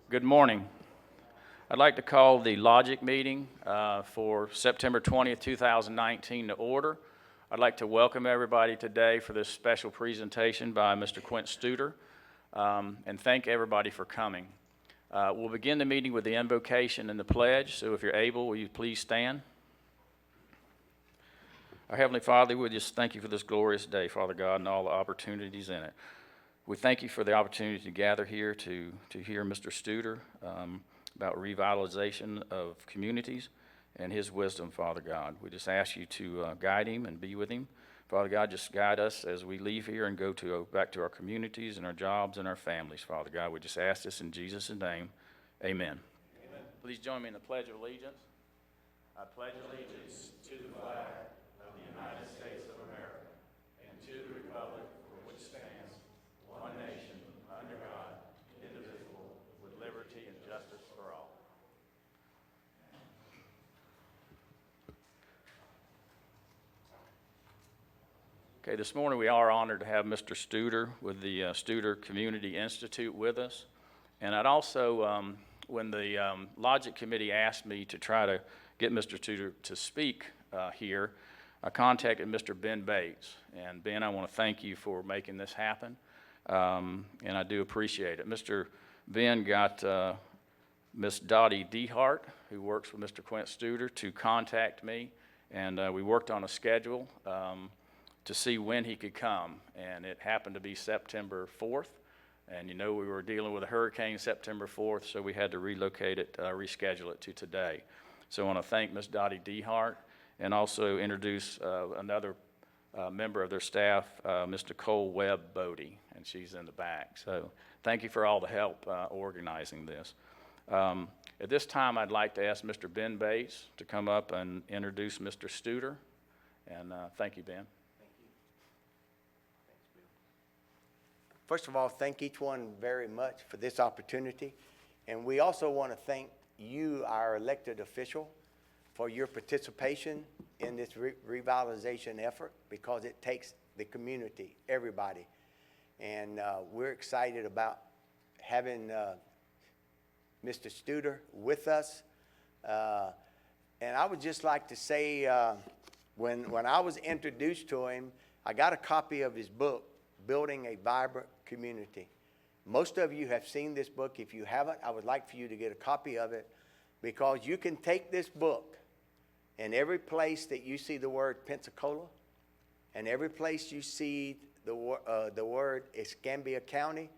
Good morning. I'd like to call the Logic meeting for September 20th, 2019 to order. I'd like to welcome everybody today for this special presentation by Mr. Quint Studor, and thank everybody for coming. We'll begin the meeting with the invocation and the pledge, so if you're able, will you please stand? Our Heavenly Father, we just thank you for this glorious day, Father God, and all the opportunities in it. We thank you for the opportunity to gather here to hear Mr. Studor about revitalization of communities and his wisdom, Father God. We just ask you to guide him and be with him. Father God, just guide us as we leave here and go back to our communities and our jobs and our families, Father God. We just ask this in Jesus' name. Amen. Amen. Please join me in the Pledge of Allegiance. I pledge allegiance to the flag of the United States of America and to the republic for which stands one nation, under God, indivisible, with liberty and justice for all. Okay, this morning we are honored to have Mr. Studor with the Studor Community Institute with us. And I'd also, when the Logic Committee asked me to try to get Mr. Studor to speak here, I contacted Mr. Ben Bates. And Ben, I want to thank you for making this happen. And I do appreciate it. Mr. Ben got Miss Dottie Dehart, who works with Mr. Quint Studor, to contact me, and we worked on a schedule to see when he could come, and it happened to be September 4th, and you know we were dealing with a hurricane September 4th, so we had to relocate it, reschedule it to today. So I want to thank Miss Dottie Dehart and also introduce another member of their staff, Ms. Nicole Webb Bodie, and she's in the back. So thank you for all the help organizing this. At this time, I'd like to ask Mr. Ben Bates to come up and introduce Mr. Studor. And thank you, Ben. Thank you. Thanks, Bill. First of all, thank each one very much for this opportunity. And we also want to thank you, our elected official, for your participation in this revitalization effort, because it takes the community, everybody. And we're excited about having Mr. Studor with us. And I would just like to say, when I was introduced to him, I got a copy of his book, Building a Vibrant Community. Most of you have seen this book. If you haven't, I would like for you to get a copy of it, because you can take this book, and every place that you see the word Pensacola, and every place you see the word Escambia County,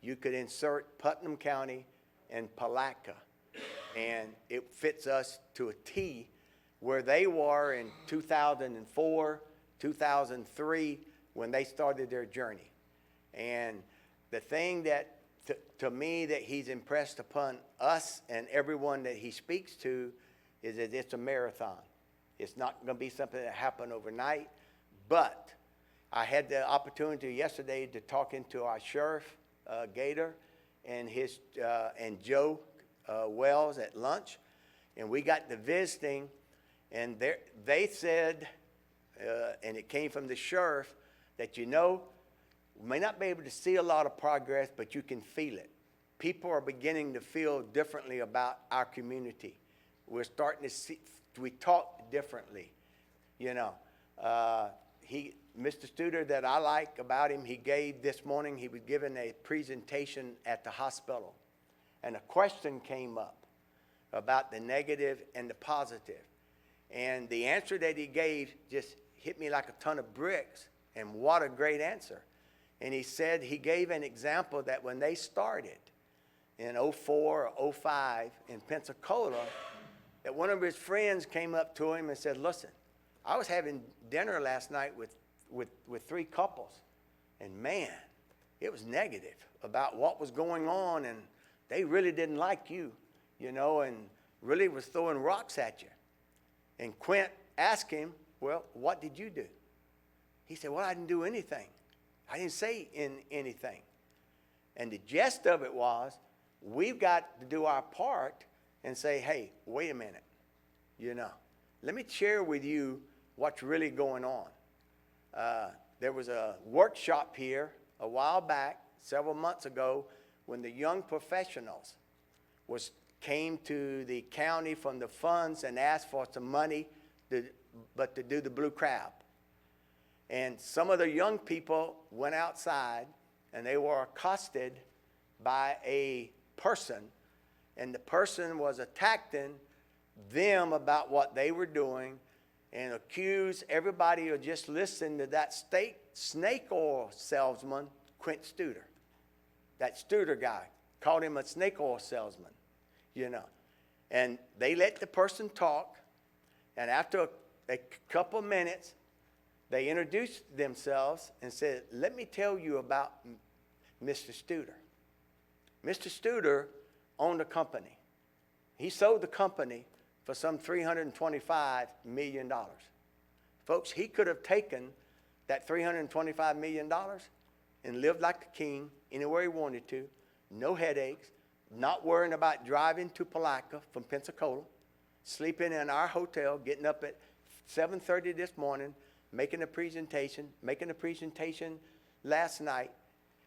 you could insert Putnam County and Palatka, and it fits us to a T where they were in 2004, 2003, when they started their journey. And the thing that, to me, that he's impressed upon us and everyone that he speaks to is that it's a marathon. It's not going to be something that happened overnight. But I had the opportunity yesterday to talk to our sheriff, Gator, and Joe Wells at lunch. And we got to visiting, and they said, and it came from the sheriff, that we may not be able to see a lot of progress, but you can feel it. People are beginning to feel differently about our community. We're starting to see, we talk differently, Mr. Studor, that I like about him, this morning, he was giving a presentation at the hospital. And a question came up about the negative and the positive. And the answer that he gave just hit me like a ton of bricks. And what a great answer. And he said, he gave an example that when they started in 04 or 05 in Pensacola, that one of his friends came up to him and said, listen, I was having dinner last night with three couples, and man, it was negative about what was going on, and they really didn't like you, and really was throwing rocks at you. And Quint asked him, well, what did you do? He said, well, I didn't do anything. I didn't say anything. And the gist of it was, we've got to do our part and say, hey, wait a minute, let me share with you what's really going on. There was a workshop here a while back, several months ago, when the young professionals came to the county from the funds and asked for some money to do the blue crab. And some of the young people went outside and they were accosted by a person, and the person was attacking them about what they were doing and accused everybody of just listening to that snake oil salesman, Quint Studor. That Studor guy called him a snake oil salesman, you know. And they let the person talk, and after a couple minutes, they introduced themselves and said, "Let me tell you about Mr. Studor." Mr. Studor owned a company. He sold the company for some $325 million. Folks, he could have taken that $325 million and lived like a king anywhere he wanted to, no headaches, not worrying about driving to Palatka from Pensacola, sleeping in our hotel, getting up at 7:30 this morning, making a presentation last night,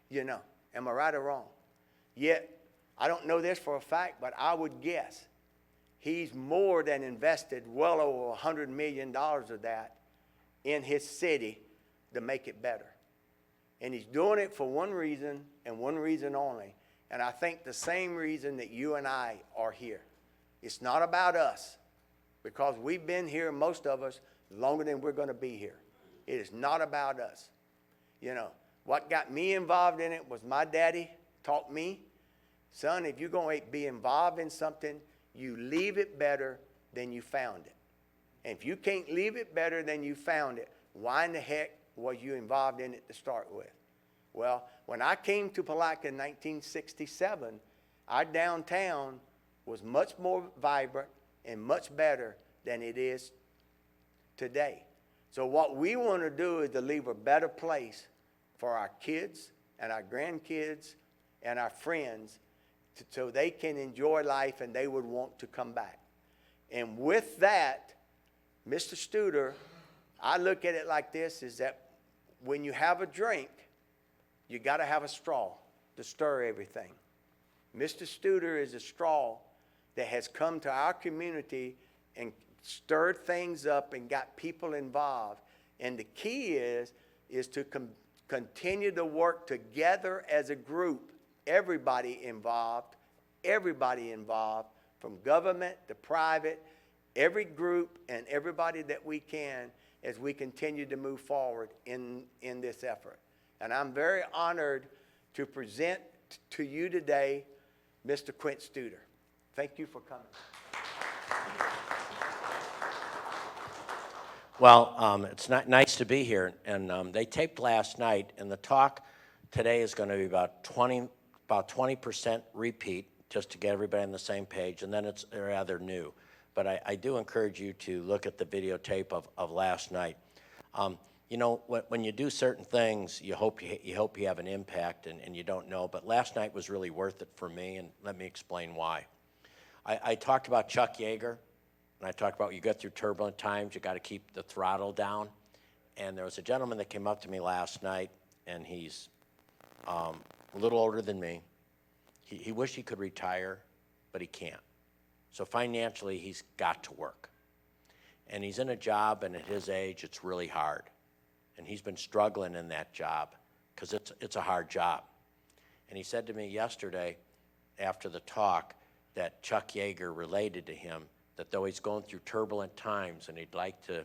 you know. Am I right or wrong? Yet, I don't know this for a fact, but I would guess he's more than invested well over $100 million of that in his city to make it better. And he's doing it for one reason and one reason only. And I think the same reason that you and I are here. It's not about us, because we've been here, most of us, longer than we're going to be here. It is not about us. You know, what got me involved in it was my daddy taught me, son, if you're going to be involved in something, you leave it better than you found it. And if you can't leave it better than you found it, why in the heck was you involved in it to start with? Well, when I came to Palatka in 1967, our downtown was much more vibrant and much better than it is today. So what we want to do is to leave a better place for our kids and our grandkids and our friends, so they can enjoy life and they would want to come back. And with that, Mr. Studor, I look at it like this, is that when you have a drink, you got to have a straw to stir everything. Mr. Studor is a straw that has come to our community and stirred things up and got people involved. And the key is to continue to work together as a group, everybody involved, from government to private, every group and everybody that we can, as we continue to move forward in this effort. And I'm very honored to present to you today Mr. Quint Studor. Thank you for coming. Well, it's nice to be here, and they taped last night, and the talk today is going to be about 20% repeat, just to get everybody on the same page, and then it's rather new. But I do encourage you to look at the videotape of last night. You know, when you do certain things, you hope you have an impact, and you don't know. But last night was really worth it for me, and let me explain why. I talked about Chuck Yeager, and I talked about you go through turbulent times, you got to keep the throttle down. And there was a gentleman that came up to me last night, and he's a little older than me. He wished he could retire, but he can't. So financially, he's got to work. And he's in a job, and at his age, it's really hard. And he's been struggling in that job because it's a hard job. And he said to me yesterday after the talk that Chuck Yeager related to him, that though he's going through turbulent times and he'd like to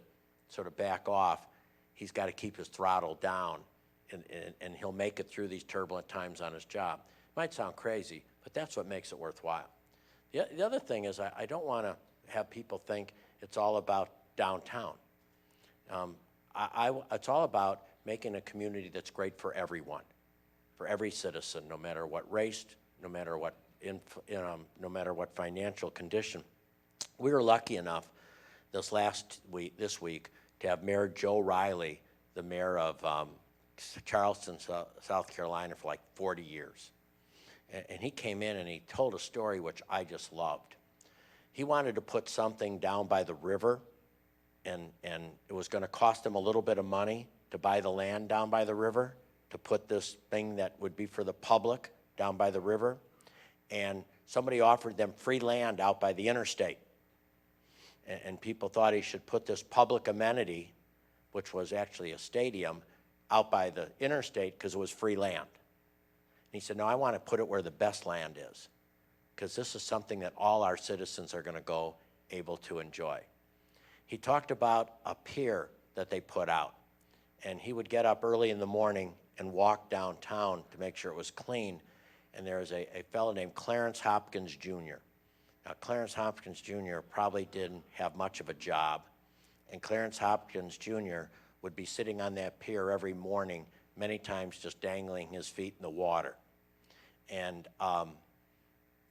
sort of back off, he's got to keep his throttle down, and he'll make it through these turbulent times on his job. Might sound crazy, but that's what makes it worthwhile. The other thing is I don't want to have people think it's all about downtown. It's all about making a community that's great for everyone, for every citizen, no matter what race, no matter what financial condition. We were lucky enough this week to have Mayor Joe Riley, the mayor of Charleston, South Carolina, for like 40 years. And he came in and he told a story which I just loved. He wanted to put something down by the river, and it was going to cost him a little bit of money to buy the land down by the river, to put this thing that would be for the public down by the river. And Somebody offered them free land out by the interstate. And people thought he should put this public amenity, which was actually a stadium, out by the interstate because it was free land. And he said, no, I want to put it where the best land is, because this is something that all our citizens are going to go able to enjoy. He talked about a pier that they put out, and he would get up early in the morning and walk downtown to make sure it was clean, and there was a fellow named Clarence Hopkins Jr. Now, Clarence Hopkins Jr. probably didn't have much of a job, and Clarence Hopkins Jr. would be sitting on that pier every morning, many times just dangling his feet in the water. And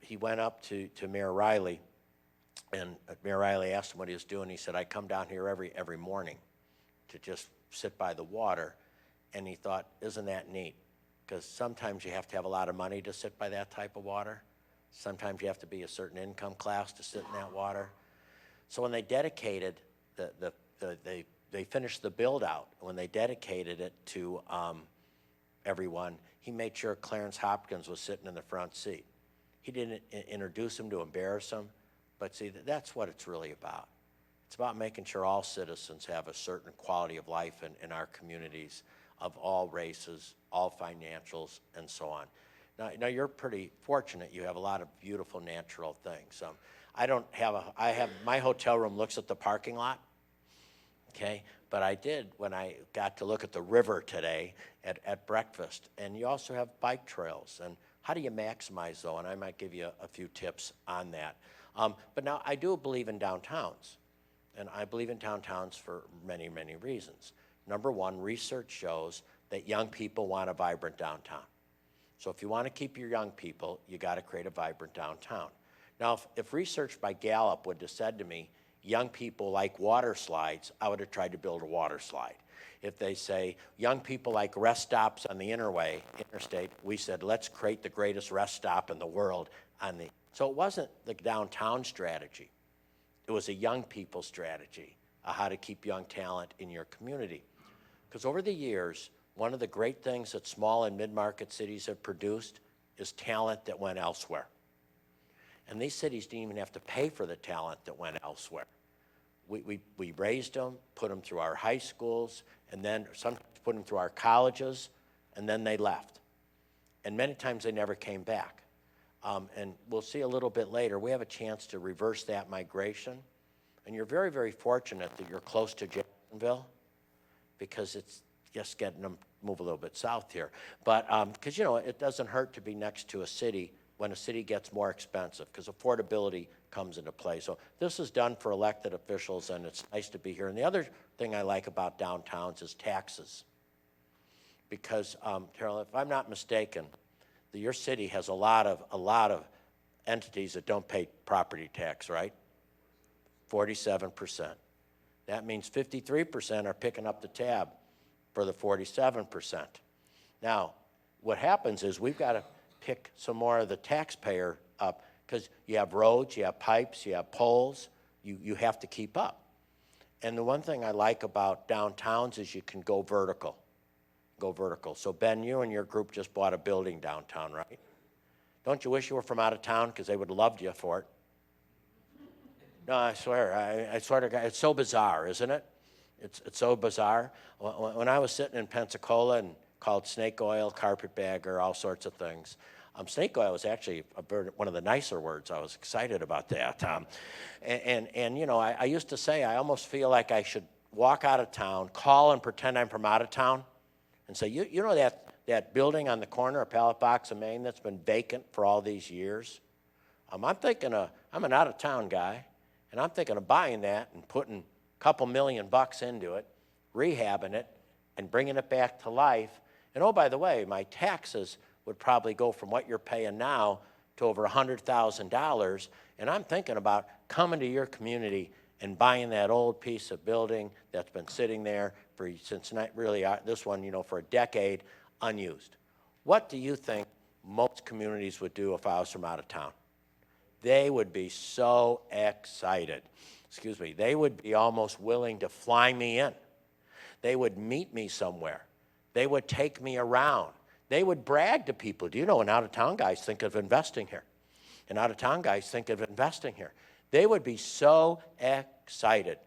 he went up to Mayor Riley, and Mayor Riley asked him what he was doing. He said, I come down here every morning to just sit by the water. And he thought, isn't that neat? Because sometimes you have to have a lot of money to sit by that type of water. Sometimes you have to be a certain income class to sit in that water. So when they dedicated they finished the build out. When they dedicated it to everyone, he made sure Clarence Hopkins was sitting in the front seat. He didn't introduce him to embarrass him, but see, that's what it's really about. It's about making sure all citizens have a certain quality of life in our communities of all races, all financials, and so on. Now you're pretty fortunate. You have a lot of beautiful natural things. I have my hotel room looks at the parking lot, okay? But I did when I got to look at the river today at breakfast. And you also have bike trails. And how do you maximize though? And I might give you a few tips on that. But now I do believe in downtowns. And I believe in downtowns for many, many reasons. Number one, research shows that young people want a vibrant downtown. So if you want to keep your young people, you got to create a vibrant downtown. Now, if research by Gallup would have said to me, young people like water slides, I would have tried to build a water slide. If they say, young people like rest stops on the interstate, we said, let's create the greatest rest stop in the world on the. So it wasn't the downtown strategy. It was a young people strategy, how to keep young talent in your community. Because over the years, one of the great things that small and mid-market cities have produced is talent that went elsewhere. And these cities didn't even have to pay for the talent that went elsewhere. We raised them, put them through our high schools, and then sometimes put them through our colleges, and then they left. And many times they never came back. And we'll see a little bit later, we have a chance to reverse that migration. And you're very, very fortunate that you're close to Jacksonville, because it's just getting them move a little bit south here. But because, it doesn't hurt to be next to a city when a city gets more expensive, because affordability comes into play. So this is done for elected officials, and it's nice to be here. And the other thing I like about downtowns is taxes. Because, Carol, if I'm not mistaken, your city has a lot of entities that don't pay property tax, right? 47%. That means 53% are picking up the tab for the 47%. Now, what happens is we've got to pick some more of the taxpayer up, because you have roads, you have pipes, you have poles, you have to keep up. And the one thing I like about downtowns is you can go vertical. So Ben, you and your group just bought a building downtown, right? Don't you wish you were from out of town, because they would have loved you for it? No, I swear, I swear to God, it's so bizarre, isn't it? It's so bizarre. When I was sitting in Pensacola and called snake oil, carpetbagger, all sorts of things, snake oil was actually one of the nicer words. I was excited about that. I used to say, I almost feel like I should walk out of town, call and pretend I'm from out of town, and say, you know that building on the corner of Palatka and Main that's been vacant for all these years? I'm an out-of-town guy, and I'm thinking of buying that and putting a couple $1 million into it, rehabbing it, and bringing it back to life. And oh, by the way, my taxes would probably go from what you're paying now to over $100,000. And I'm thinking about coming to your community and buying that old piece of building that's been sitting there this one, for a decade, unused. What do you think most communities would do if I was from out of town? They would be so excited. They would be almost willing to fly me in. They would meet me somewhere. They would take me around. They would brag to people. Do you know, an out-of-town guys think of investing here? and out-of-town guys think of investing here. They would be so excited.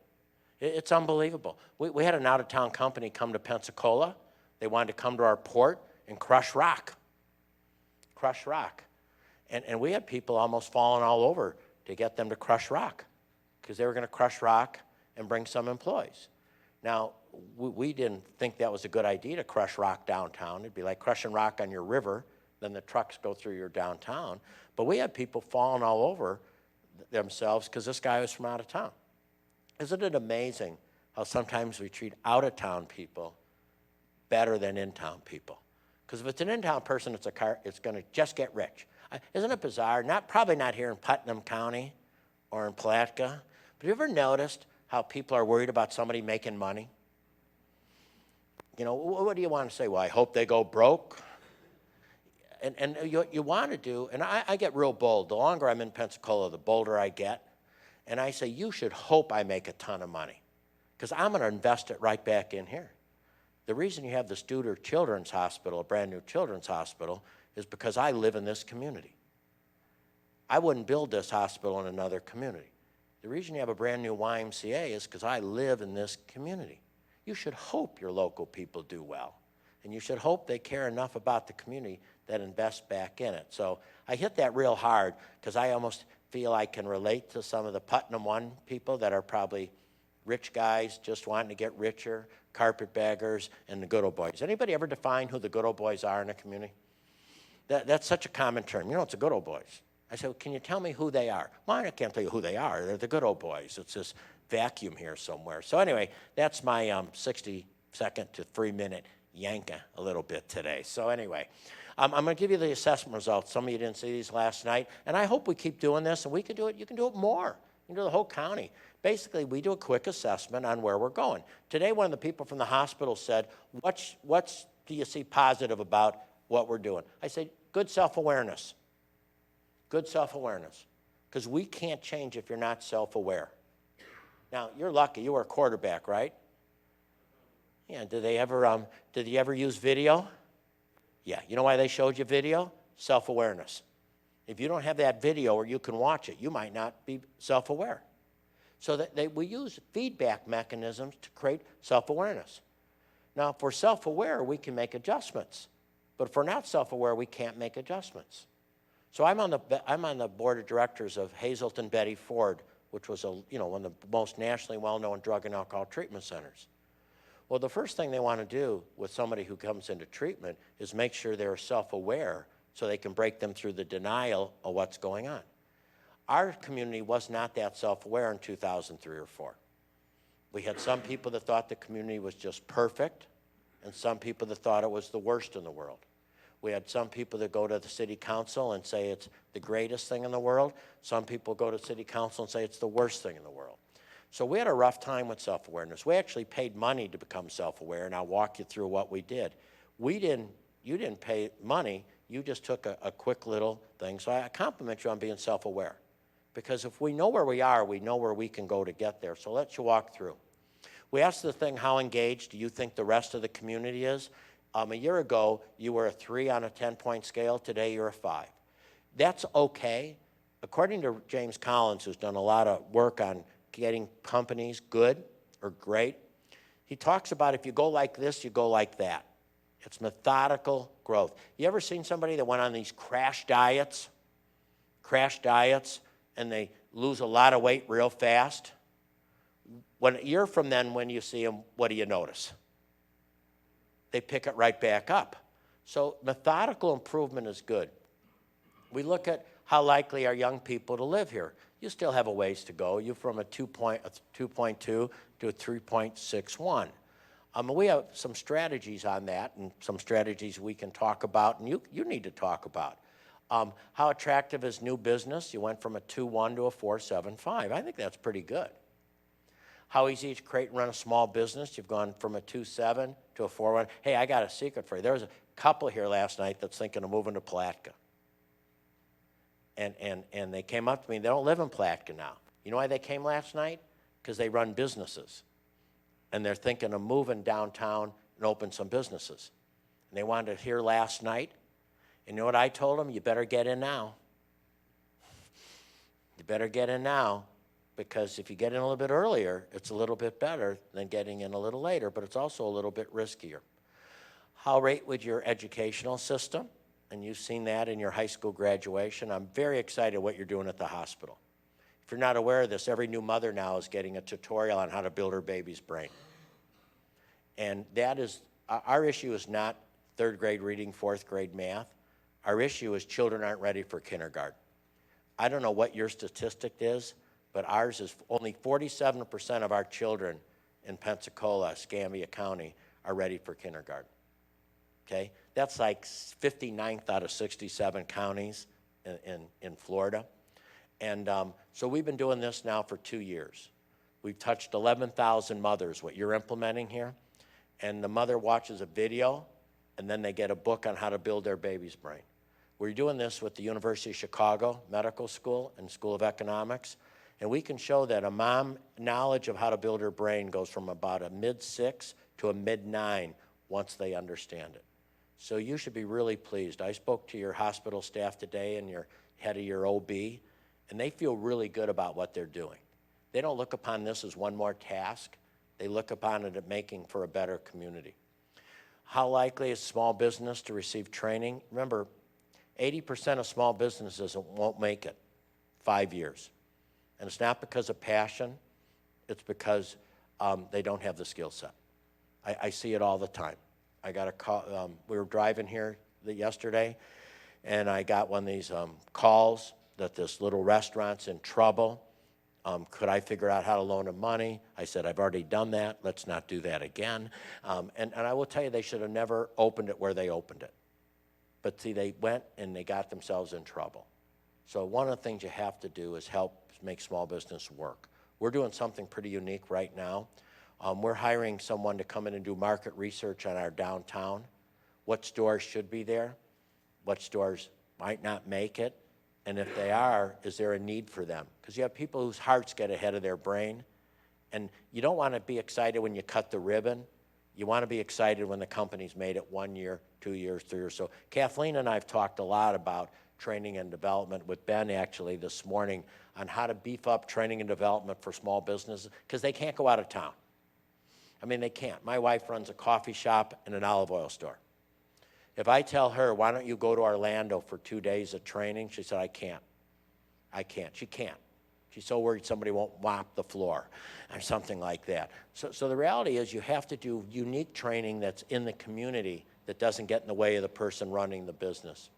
It's unbelievable. We had an out-of-town company come to Pensacola. They wanted to come to our port and crush rock. Crush rock. And we had people almost falling all over to get them to crush rock because they were going to crush rock and bring some employees. Now, we didn't think that was a good idea to crush rock downtown. It'd be like crushing rock on your river, then the trucks go through your downtown. But we had people falling all over themselves because this guy was from out of town. Isn't it amazing how sometimes we treat out-of-town people better than in-town people? Because if it's an in-town person, it's going to just get rich. Isn't it bizarre? Probably not here in Putnam County or in Palatka, but have you ever noticed how people are worried about somebody making money? You know, what do you want to say? Well, I hope they go broke. And you want to do, and I get real bold. The longer I'm in Pensacola, the bolder I get. And I say, you should hope I make a ton of money because I'm going to invest it right back in here. The reason you have the Studor Children's Hospital, a brand new children's hospital, is because I live in this community. I wouldn't build this hospital in another community. The reason you have a brand new YMCA is because I live in this community. You should hope your local people do well. And you should hope they care enough about the community that invests back in it. So I hit that real hard because I almost feel I can relate to some of the Putnam One people that are probably rich guys just wanting to get richer, carpetbaggers, and the good old boys. Anybody ever define who the good old boys are in a community? That's such a common term. You know, it's the good old boys. I said, well, can you tell me who they are? Well, I can't tell you who they are. They're the good old boys. It's this vacuum here somewhere. So anyway, that's my 60-second to 3-minute yanka a little bit today. So anyway, I'm going to give you the assessment results. Some of you didn't see these last night, and I hope we keep doing this, and we can do it. You can do it more. You can do the whole county. Basically, we do a quick assessment on where we're going. Today, one of the people from the hospital said, what's do you see positive about what we're doing? I said, good self-awareness. Good self-awareness. Because we can't change if you're not self-aware. Now, you're lucky. You were a quarterback, right? Yeah, did you ever use video? Yeah, you know why they showed you video? Self-awareness. If you don't have that video or you can watch it, you might not be self-aware. So that we use feedback mechanisms to create self-awareness. Now, if we're self-aware, we can make adjustments. But if we're not self-aware, we can't make adjustments. So I'm on the board of directors of Hazelton Betty Ford, which was one of the most nationally well-known drug and alcohol treatment centers. Well, the first thing they want to do with somebody who comes into treatment is make sure they're self-aware so they can break them through the denial of what's going on. Our community was not that self-aware in 2003 or 4. We had some people that thought the community was just perfect, and some people that thought it was the worst in the world. We had some people that go to the city council and say it's the greatest thing in the world. Some people go to city council and say it's the worst thing in the world. So we had a rough time with self-awareness. We actually paid money to become self-aware, and I'll walk you through what we did. You didn't pay money. You just took a quick little thing. So I compliment you on being self-aware. Because if we know where we are, we know where we can go to get there. So let's you walk through. We asked the thing, how engaged do you think the rest of the community is? A year ago, you were a 3 on a 10-point scale. Today, you're a 5. That's okay. According to James Collins, who's done a lot of work on getting companies good or great, he talks about if you go like this, you go like that. It's methodical growth. You ever seen somebody that went on these crash diets, and they lose a lot of weight real fast? A year from then, when you see them, what do you notice? They pick it right back up. So methodical improvement is good. We look at how likely are young people to live here. You still have a ways to go. You're from a 2.2 to a 3.61. We have some strategies on that and some strategies we can talk about, and you need to talk about. How attractive is new business? You went from a 2.1 to a 4.75. I think that's pretty good. How easy to create and run a small business? You've gone from a 2.7 to a 4.1. Hey, I got a secret for you. There was a couple here last night that's thinking of moving to Palatka. And they came up to me. They don't live in Palatka now. You know why they came last night? Because they run businesses. And they're thinking of moving downtown and open some businesses. And they wanted to hear last night. And you know what I told them? You better get in now. better get in now, because if you get in a little bit earlier, it's a little bit better than getting in a little later, but it's also a little bit riskier. How rate with your educational system? And you've seen that in your high school graduation. I'm very excited what you're doing at the hospital. If you're not aware of this, every new mother now is getting a tutorial on how to build her baby's brain. And that is, our issue is not third grade reading, fourth grade math. Our issue is children aren't ready for kindergarten. I don't know what your statistic is, but ours is only 47% of our children in Pensacola, Escambia County, are ready for kindergarten. Okay? That's like 59th out of 67 counties in Florida. And so we've been doing this now for 2 years. We've touched 11,000 mothers, what you're implementing here. And the mother watches a video, and then they get a book on how to build their baby's brain. We're doing this with the University of Chicago Medical School and School of Economics. And we can show that a mom knowledge of how to build her brain goes from about a mid-6 to a mid-9 once they understand it. So you should be really pleased. I spoke to your hospital staff today and your head of your OB, and they feel really good about what they're doing. They don't look upon this as one more task. They look upon it as making for a better community. How likely is small business to receive training? Remember, 80% of small businesses won't make it 5 years. And it's not because of passion, it's because they don't have the skill set. I see it all the time. I got a call, we were driving here yesterday, and I got one of these calls that this little restaurant's in trouble. Could I figure out how to loan them money? I said, I've already done that. Let's not do that again. And I will tell you, they should have never opened it where they opened it. But see, they went and they got themselves in trouble. So one of the things you have to do is help make small business work. We're doing something pretty unique right now. We're hiring someone to come in and do market research on our downtown. What stores should be there? What stores might not make it? And if they are, is there a need for them? Because you have people whose hearts get ahead of their brain. And you don't want to be excited when you cut the ribbon. You want to be excited when the company's made it 1 year, 2 years, 3 years. So Kathleen and I have talked a lot about training and development with Ben actually this morning on how to beef up training and development for small businesses because they can't go out of town. I mean, they can't. My wife runs a coffee shop and an olive oil store. If I tell her, why don't you go to Orlando for 2 days of training? She said, I can't. I can't. She can't. She's so worried somebody won't mop the floor or something like that. So the reality is you have to do unique training that's in the community that doesn't get in the way of the person running the business.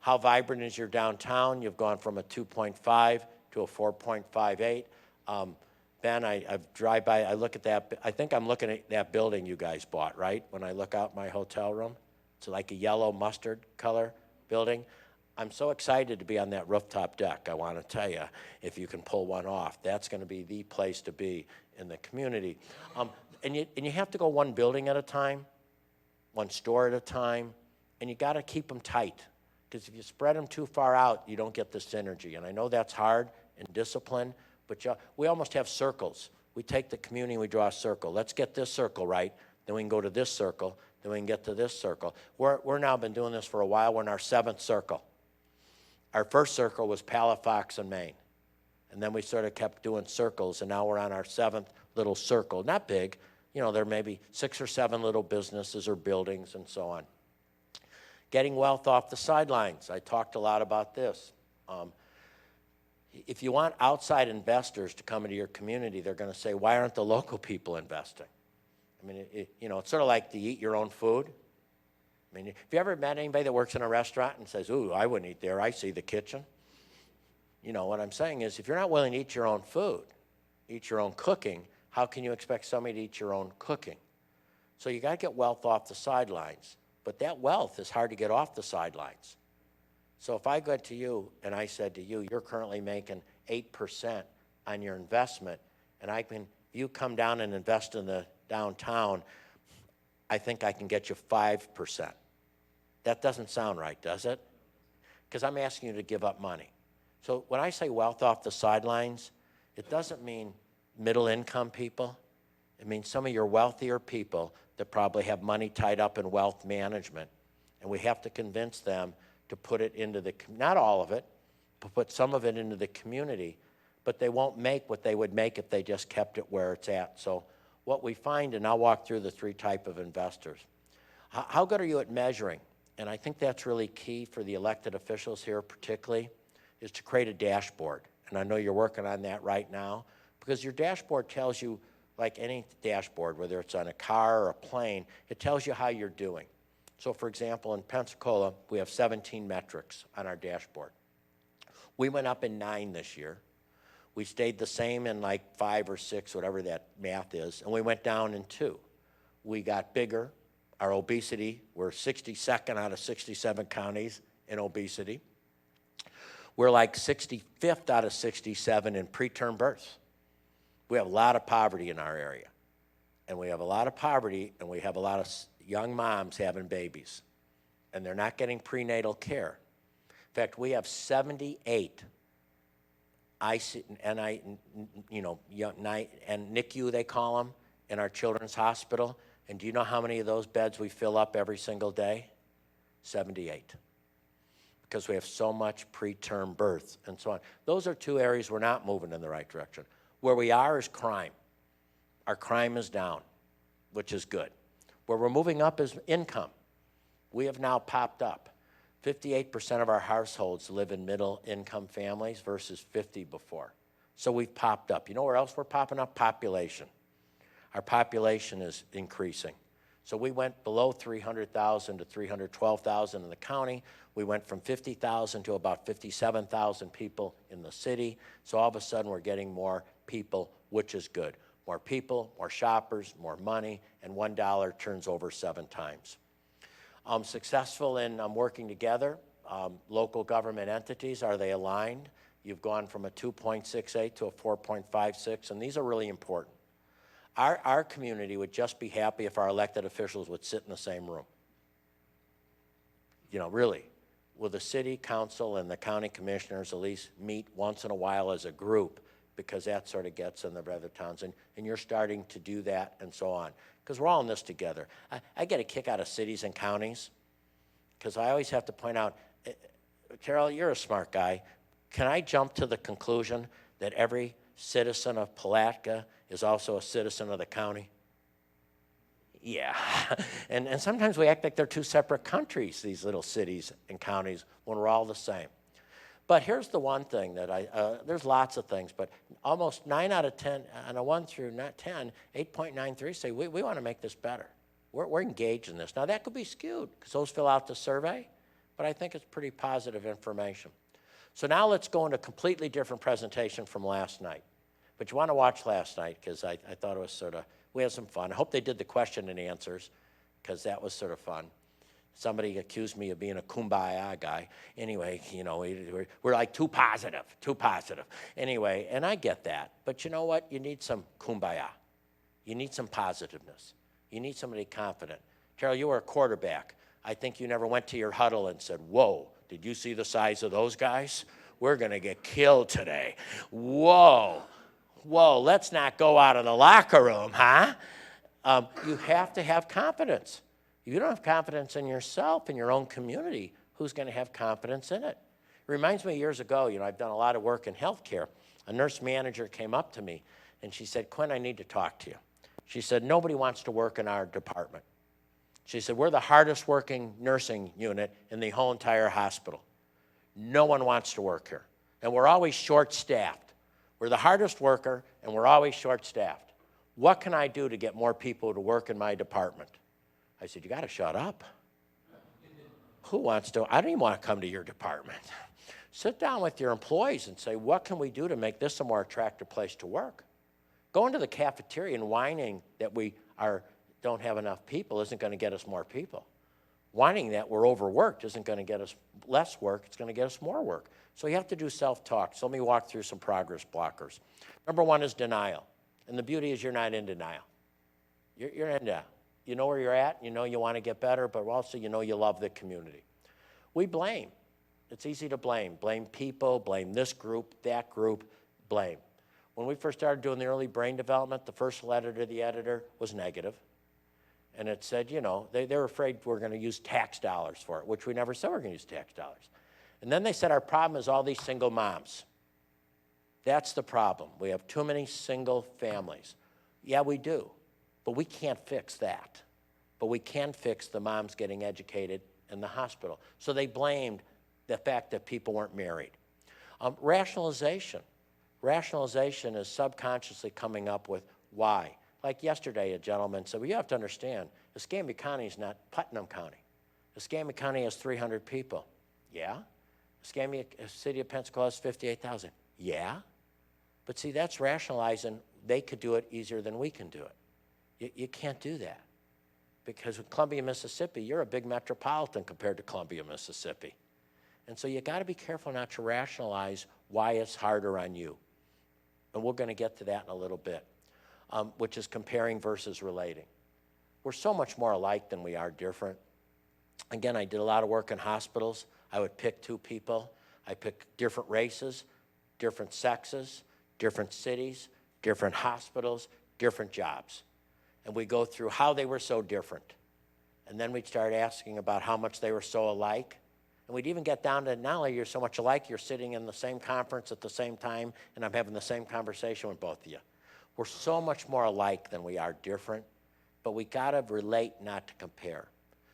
How vibrant is your downtown? You've gone from a 2.5 to a 4.58. Ben, I drive by, I look at that, I think I'm looking at that building you guys bought, right? When I look out my hotel room, it's like a yellow mustard color building. I'm so excited to be on that rooftop deck, I want to tell you, if you can pull one off. That's going to be the place to be in the community. And you have to go one building at a time, one store at a time, and you got to keep them tight. Because if you spread them too far out, you don't get the synergy. And I know that's hard and discipline, but we almost have circles. We take the community and we draw a circle. Let's get this circle right, then we can go to this circle, then we can get to this circle. We're now been doing this for a while. We're in our 7th circle. Our first circle was Palatka in Maine. And then we sort of kept doing circles, and now we're on our 7th little circle. Not big. You know, there may be 6 or 7 little businesses or buildings and so on. Getting wealth off the sidelines. I talked a lot about this. If you want outside investors to come into your community, they're going to say, why aren't the local people investing? I mean, it's sort of like to eat your own food. I mean, have you ever met anybody that works in a restaurant and says, ooh, I wouldn't eat there, I see the kitchen? You know, what I'm saying is if you're not willing to eat your own food, eat your own cooking, how can you expect somebody to eat your own cooking? So you got to get wealth off the sidelines. But that wealth is hard to get off the sidelines. So if I go to you and I said to you, you're currently making 8% on your investment, and you come down and invest in the downtown, I think I can get you 5%. That doesn't sound right, does it? Because I'm asking you to give up money. So when I say wealth off the sidelines, it doesn't mean middle income people. It means some of your wealthier people that probably have money tied up in wealth management. And we have to convince them to put it into not all of it, put some of it into the community, but they won't make what they would make if they just kept it where it's at. So what we find, and I'll walk through the three type of investors. How good are you at measuring? And I think that's really key for the elected officials here particularly, is to create a dashboard. And I know you're working on that right now, because your dashboard tells you, like any dashboard, whether it's on a car or a plane, it tells you how you're doing. So for example, in Pensacola, we have 17 metrics on our dashboard. We went up in 9 this year. We stayed the same in like 5 or 6, whatever that math is, and we went down in 2. We got bigger. Our obesity, we're 62nd out of 67 counties in obesity. We're like 65th out of 67 in preterm births. We have a lot of poverty in our area. And we have a lot of poverty, and we have a lot of young moms having babies. And they're not getting prenatal care. In fact, we have 78 and NICU, they call them, in our children's hospital. And do you know how many of those beds we fill up every single day? 78. Because we have so much preterm birth and so on. Those are 2 areas we're not moving in the right direction. Where we are is crime. Our crime is down, which is good. Where we're moving up is income. We have now popped up. 58% of our households live in middle income families versus 50 before. So we've popped up. You know where else we're popping up? Population. Our population is increasing. So we went below 300,000 to 312,000 in the county. We went from 50,000 to about 57,000 people in the city. So all of a sudden we're getting more people, which is good. More people, more shoppers, more money, and $1 turns over 7 times. Successful in working together. Local government entities, are they aligned? You've gone from a 2.68 to a 4.56, and these are really important. Our community would just be happy if our elected officials would sit in the same room. You know, really. Will the city council and the county commissioners at least meet once in a while as a group, because that sort of gets in the other towns, and you're starting to do that and so on, because we're all in this together. I get a kick out of cities and counties, because I always have to point out, Terrell, you're a smart guy. Can I jump to the conclusion that every citizen of Palatka is also a citizen of the county? Yeah. And sometimes we act like they're 2 separate countries, these little cities and counties, when we're all the same. But here's the one thing that there's lots of things, but almost 9 out of 10, on a 1 through 10, 8.93 say we want to make this better. We're engaged in this. Now that could be skewed, because those fill out the survey, but I think it's pretty positive information. So now let's go into a completely different presentation from last night. But you want to watch last night, because I thought it was sort of, we had some fun. I hope they did the question and answers, because that was sort of fun. Somebody accused me of being a kumbaya guy. Anyway, you know, we're like too positive. Anyway, and I get that. But you know what? You need some kumbaya. You need some positiveness. You need somebody confident. Terrell, you were a quarterback. I think you never went to your huddle and said, whoa, did you see the size of those guys? We're going to get killed today. Whoa, let's not go out of the locker room, huh? You have to have confidence. If you don't have confidence in yourself and your own community, who's going to have confidence in it? It reminds me years ago, you know, I've done a lot of work in healthcare. A nurse manager came up to me and she said, Quint, I need to talk to you. She said, nobody wants to work in our department. She said, we're the hardest working nursing unit in the whole entire hospital. No one wants to work here. And we're always short-staffed. We're the hardest worker and we're always short-staffed. What can I do to get more people to work in my department? I said, you got to shut up. Who wants to? I don't even want to come to your department. Sit down with your employees and say, what can we do to make this a more attractive place to work? Going to the cafeteria and whining that we don't have enough people isn't going to get us more people. Whining that we're overworked isn't going to get us less work. It's going to get us more work. So you have to do self-talk. So let me walk through some progress blockers. Number 1 is denial. And the beauty is you're not in denial. You're in denial. You know where you're at, you know you want to get better, but also you know you love the community. We blame. It's easy to blame. Blame people, blame this group, that group, blame. When we first started doing the early brain development, the first letter to the editor was negative. And it said, you know, they were afraid we're going to use tax dollars for it, which we never said we're going to use tax dollars. And then they said our problem is all these single moms. That's the problem. We have too many single families. Yeah, we do, but we can't fix that. But we can fix the moms getting educated in the hospital. So they blamed the fact that people weren't married. Rationalization. Rationalization is subconsciously coming up with why. Like yesterday, a gentleman said, well, you have to understand, Escambia County is not Putnam County. Escambia County has 300 people. Yeah. Escambia City of Pensacola has 58,000. Yeah. But see, that's rationalizing they could do it easier than we can do it. You can't do that. Because in Columbia, Mississippi, you're a big metropolitan compared to Columbia, Mississippi. And so you got to be careful not to rationalize why it's harder on you. And we're going to get to that in a little bit, which is comparing versus relating. We're so much more alike than we are different. Again, I did a lot of work in hospitals. I would pick two people. I picked different races, different sexes, different cities, different hospitals, different jobs. And we go through how they were so different. And then we'd start asking about how much they were so alike. And we'd even get down to not only you're so much alike, you're sitting in the same conference at the same time, and I'm having the same conversation with both of you. We're so much more alike than we are different, but we gotta relate, not to compare.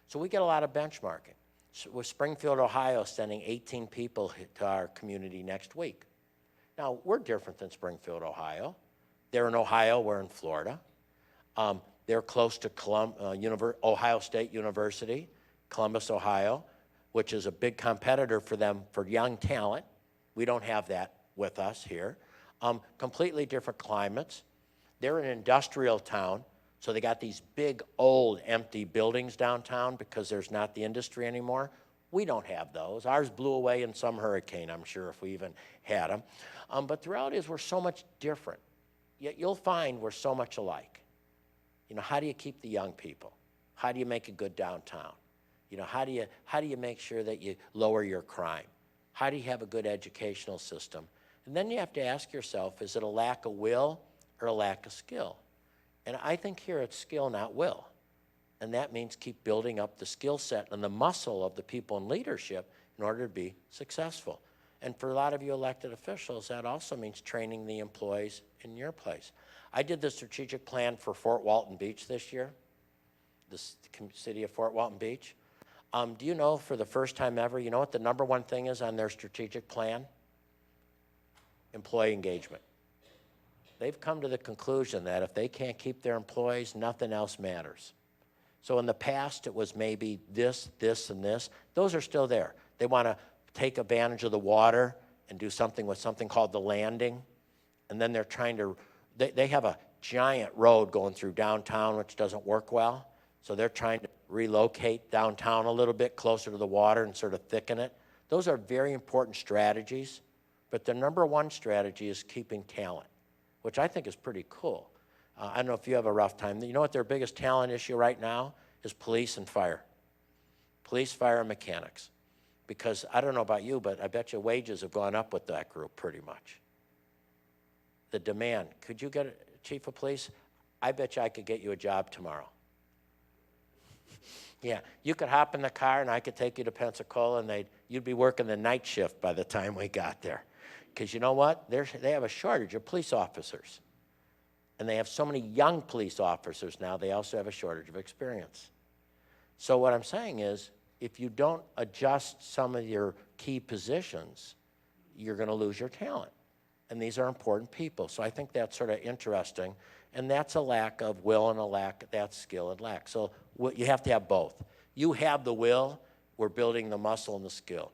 So we get a lot of benchmarking. So with Springfield, Ohio, sending 18 people to our community next week. Now, we're different than Springfield, Ohio. They're in Ohio, we're in Florida. They're close to Ohio State University, Columbus, Ohio, which is a big competitor for them for young talent. We don't have that with us here. Completely different climates. They're an industrial town, so they got these big, old, empty buildings downtown because there's not the industry anymore. We don't have those. Ours blew away in some hurricane, I'm sure, if we even had them. But the reality is we're so much different. Yet you'll find we're so much alike. You know, how do you keep the young people? How do you make a good downtown? You know, how do you make sure that you lower your crime? How do you have a good educational system? And then you have to ask yourself, is it a lack of will or a lack of skill? And I think here it's skill, not will. And that means keep building up the skill set and the muscle of the people in leadership in order to be successful. And for a lot of you elected officials, that also means training the employees in your place. I did the strategic plan for Fort Walton Beach this year, the city of Fort Walton Beach. Do you know, for the first time ever, you know what the #1 thing is on their strategic plan? Employee engagement. They've come to the conclusion that if they can't keep their employees, nothing else matters. So in the past, it was maybe this, this, and this. Those are still there. They want to take advantage of the water and do something with something called the landing. And then they're trying to, they have a giant road going through downtown, which doesn't work well. So they're trying to relocate downtown a little bit closer to the water and sort of thicken it. Those are very important strategies. But the #1 strategy is keeping talent, which I think is pretty cool. I don't know if you have a rough time. You know what their biggest talent issue right now is? Police and fire. Police, fire, and mechanics. Because I don't know about you, but I bet your wages have gone up with that group pretty much. The demand. Could you get a chief of police? I bet you I could get you a job tomorrow. Yeah, you could hop in the car and I could take you to Pensacola and you'd be working the night shift by the time we got there. Because you know what? They have a shortage of police officers. And they have so many young police officers now, they also have a shortage of experience. So what I'm saying is, if you don't adjust some of your key positions, you're going to lose your talent. And these are important people. So I think that's sort of interesting. And that's a lack of will and a lack, that's skill and lack. So you have to have both. You have the will, we're building the muscle and the skill.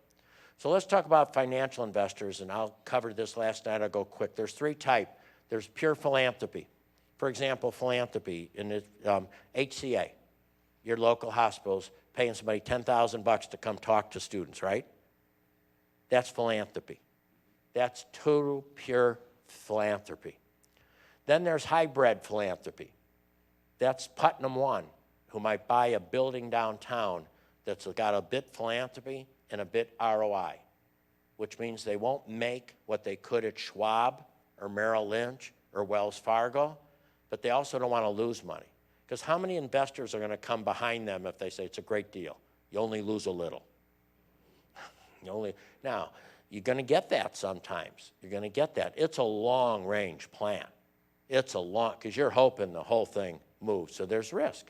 So let's talk about financial investors, and I'll cover this last night, I'll go quick. There's 3 types. There's pure philanthropy. For example, philanthropy in the HCA, your local hospitals, paying somebody $10,000 to come talk to students, right? That's philanthropy. That's total pure philanthropy. Then there's hybrid philanthropy. That's Putnam 1, who might buy a building downtown that's got a bit philanthropy and a bit ROI, which means they won't make what they could at Schwab or Merrill Lynch or Wells Fargo, but they also don't want to lose money. Because how many investors are going to come behind them if they say it's a great deal? You only lose a little. Now, you're going to get that sometimes. You're going to get that. It's a long-range plan. Because you're hoping the whole thing moves, so there's risk.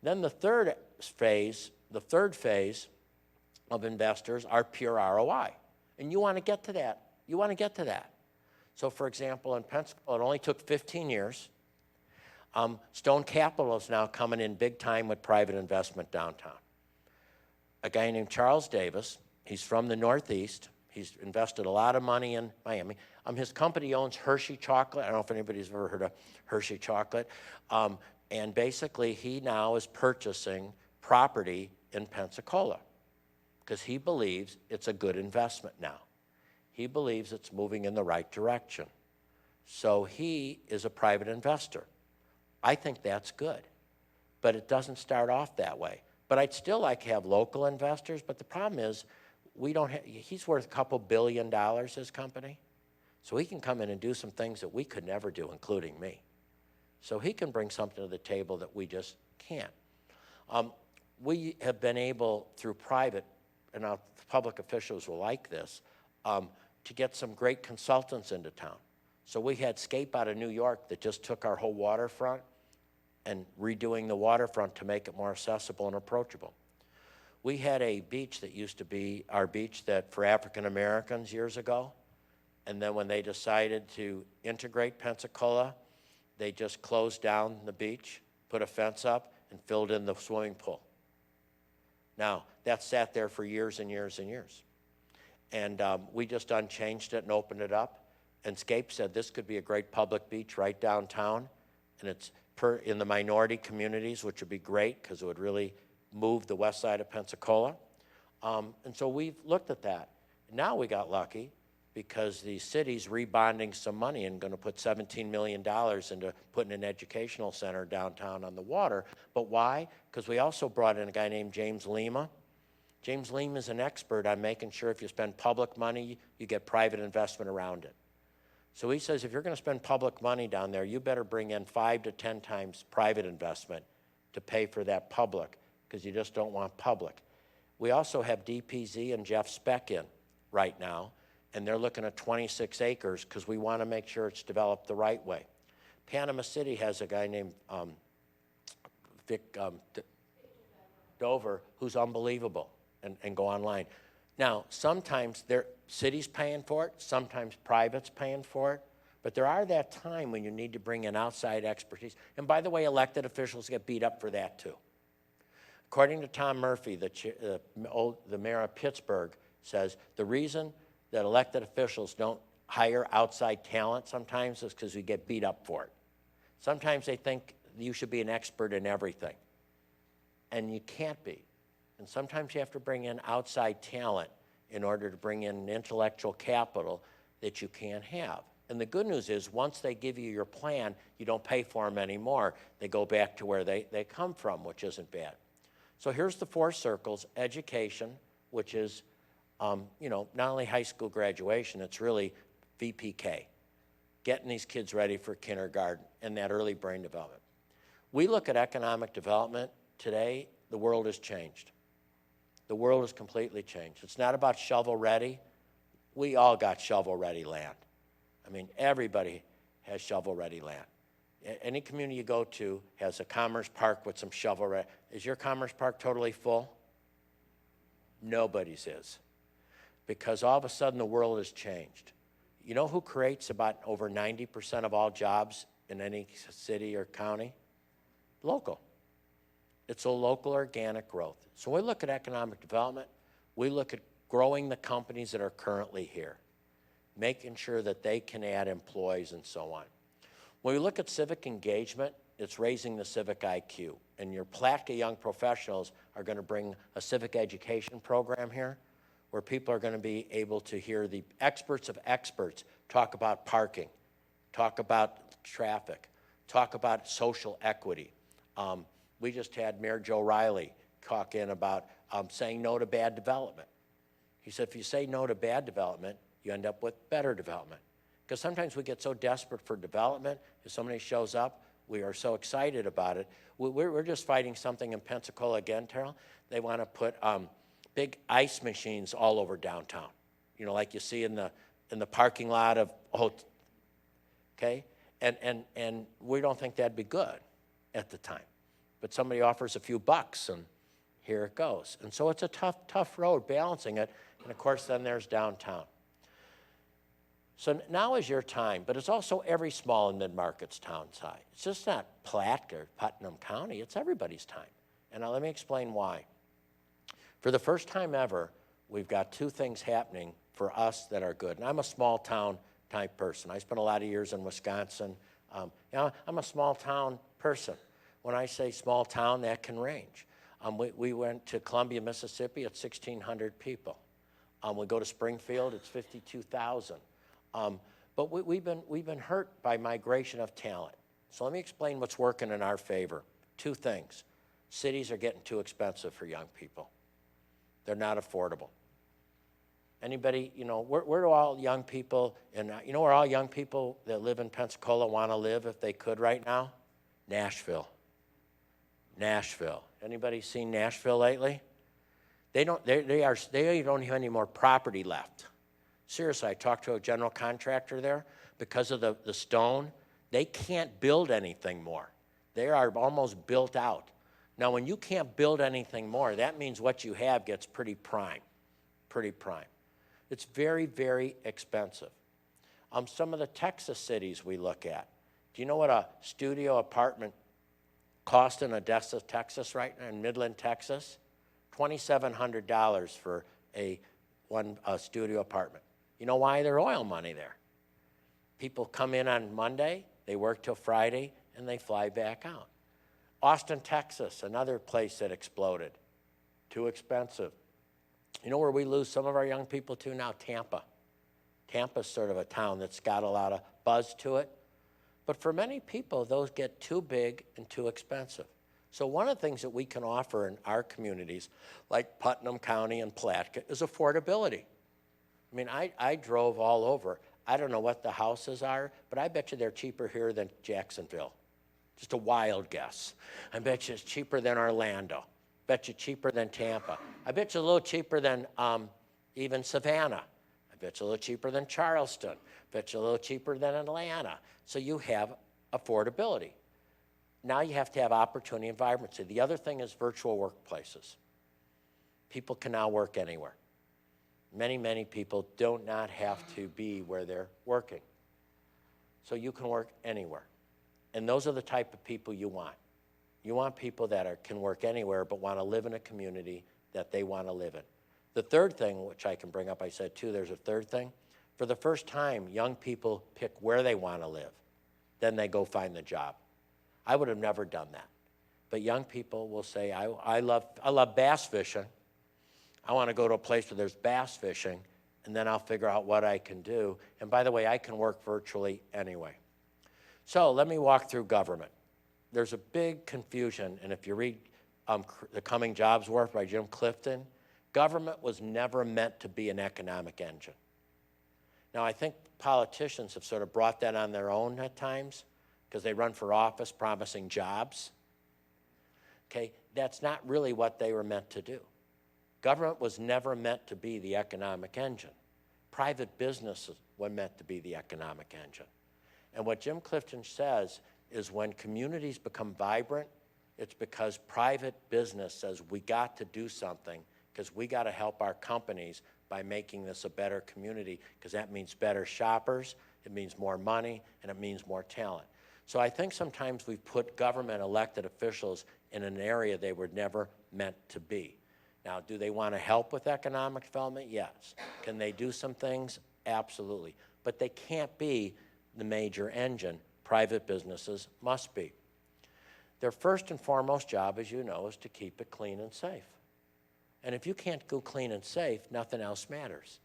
Then the third phase of investors are pure ROI. And you want to get to that. You want to get to that. So, for example, in Pensacola, it only took 15 years. Stone Capital is now coming in big time with private investment downtown. A guy named Charles Davis, he's from the Northeast. He's invested a lot of money in Miami. His company owns Hershey Chocolate. I don't know if anybody's ever heard of Hershey Chocolate. And basically, he now is purchasing property in Pensacola because he believes it's a good investment now. He believes it's moving in the right direction. So he is a private investor. I think that's good, but it doesn't start off that way. But I'd still like to have local investors, but the problem is he's worth a couple $2 billion, his company. So he can come in and do some things that we could never do, including me. So he can bring something to the table that we just can't. We have been able, through private, and our public officials will like this, to get some great consultants into town. So we had Scape out of New York that just took our whole waterfront and redoing the waterfront to make it more accessible and approachable. We had a beach that used to be our beach that for African Americans years ago, and then when they decided to integrate Pensacola, they just closed down the beach, put a fence up, and filled in the swimming pool. Now, that sat there for years and years and years. And we just unchanged it and opened it up. And Scape said this could be a great public beach right downtown. And it's in the minority communities, which would be great because it would really move the west side of Pensacola. And so we've looked at that. Now we got lucky because the city's rebonding some money and going to put $17 million into putting an educational center downtown on the water. But why? Because we also brought in a guy named James Lima. James Lima is an expert on making sure if you spend public money, you get private investment around it. So he says if you're going to spend public money down there, you better bring in 5 to 10 times private investment to pay for that public because you just don't want public. We also have DPZ and Jeff Speck in right now, and they're looking at 26 acres because we want to make sure it's developed the right way. Panama City has a guy named Vic Dover who's unbelievable and go online. Now, sometimes their city's paying for it, sometimes private's paying for it, but there are that time when you need to bring in outside expertise. And by the way, elected officials get beat up for that too. According to Tom Murphy, the mayor of Pittsburgh, says the reason that elected officials don't hire outside talent sometimes is because we get beat up for it. Sometimes they think you should be an expert in everything, and you can't be. And sometimes you have to bring in outside talent in order to bring in intellectual capital that you can't have. And the good news is once they give you your plan, you don't pay for them anymore. They go back to where they come from, which isn't bad. So here's the 4 circles: education, which is not only high school graduation, it's really VPK, getting these kids ready for kindergarten and that early brain development. We look at economic development today, the world has changed. The world has completely changed. It's not about shovel-ready. We all got shovel-ready land. I mean, everybody has shovel-ready land. Any community you go to has a commerce park with some shovel-ready. Is your commerce park totally full? Nobody's is. Because all of a sudden the world has changed. You know who creates about over 90% of all jobs in any city or county? Local. It's a local organic growth. So when we look at economic development, we look at growing the companies that are currently here, making sure that they can add employees and so on. When we look at civic engagement, it's raising the civic IQ. And your Palatka young professionals are going to bring a civic education program here where people are going to be able to hear the experts of experts talk about parking, talk about traffic, talk about social equity. We just had Mayor Joe Riley talk in about saying no to bad development. He said, if you say no to bad development, you end up with better development. Because sometimes we get so desperate for development, if somebody shows up, we are so excited about it. We're just fighting something in Pensacola again, Terrell. They want to put big ice machines all over downtown, you know, like you see in the parking lot of, okay? And we don't think that'd be good at the time. But somebody offers a few bucks, and here it goes. And so it's a tough road balancing it. And of course, then there's downtown. So now is your time, but it's also every small and mid-market's town side. It's just not Palatka or Putnam County, it's everybody's time. And now let me explain why. For the first time ever, we've got two things happening for us that are good. And I'm a small town type person. I spent a lot of years in Wisconsin. You know, I'm a small town person. When I say small town, that can range. We went to Columbia, Mississippi, it's 1,600 people. We go to Springfield, it's 52,000. But we've been hurt by migration of talent. So let me explain what's working in our favor. Two things. Cities are getting too expensive for young people. They're not affordable. Anybody, you know, where do all young people, and you know where all young people that live in Pensacola want to live if they could right now? Nashville. Nashville. Anybody seen Nashville lately? They don't have any more property left. Seriously, I talked to a general contractor there. Because of the stone, they can't build anything more. They are almost built out. Now, when you can't build anything more, that means what you have gets pretty prime. It's very, very expensive. Some of the Texas cities we look at. Do you know what a studio apartment costs in Odessa, Texas, right now, in Midland, Texas? $2,700 for a studio apartment. You know why? There's oil money there. People come in on Monday, they work till Friday, and they fly back out. Austin, Texas, another place that exploded. Too expensive. You know where we lose some of our young people to now? Tampa. Tampa's sort of a town that's got a lot of buzz to it. But for many people, those get too big and too expensive. So one of the things that we can offer in our communities, like Putnam County and Palatka, is affordability. I mean, I drove all over. I don't know what the houses are, but I bet you they're cheaper here than Jacksonville. Just a wild guess. I bet you it's cheaper than Orlando. Bet you cheaper than Tampa. I bet you a little cheaper than even Savannah. I bet you a little cheaper than Charleston. Bet you a little cheaper than Atlanta. So you have affordability. Now you have to have opportunity and vibrancy. The other thing is virtual workplaces. People can now work anywhere. Many, many people do not have to be where they're working. So you can work anywhere. And those are the type of people you want. You want people that can work anywhere but want to live in a community that they want to live in. The third thing, which I can bring up, I said too, there's a third thing. For the first time, young people pick where they want to live. Then they go find the job. I would have never done that. But young people will say, I love bass fishing. I want to go to a place where there's bass fishing, and then I'll figure out what I can do. And by the way, I can work virtually anyway. So let me walk through government. There's a big confusion, and if you read The Coming Jobs Work by Jim Clifton, government was never meant to be an economic engine. Now, I think politicians have sort of brought that on their own at times because they run for office promising jobs. Okay, that's not really what they were meant to do. Government was never meant to be the economic engine. Private businesses were meant to be the economic engine. And what Jim Clifton says is when communities become vibrant, it's because private business says we got to do something because we got to help our companies by making this a better community because that means better shoppers, it means more money, and it means more talent. So I think sometimes we put government elected officials in an area they were never meant to be. Now, do they want to help with economic development? Yes. Can they do some things? Absolutely. But they can't be the major engine. Private businesses must be. Their first and foremost job, as you know, is to keep it clean and safe. And if you can't go clean and safe, nothing else matters.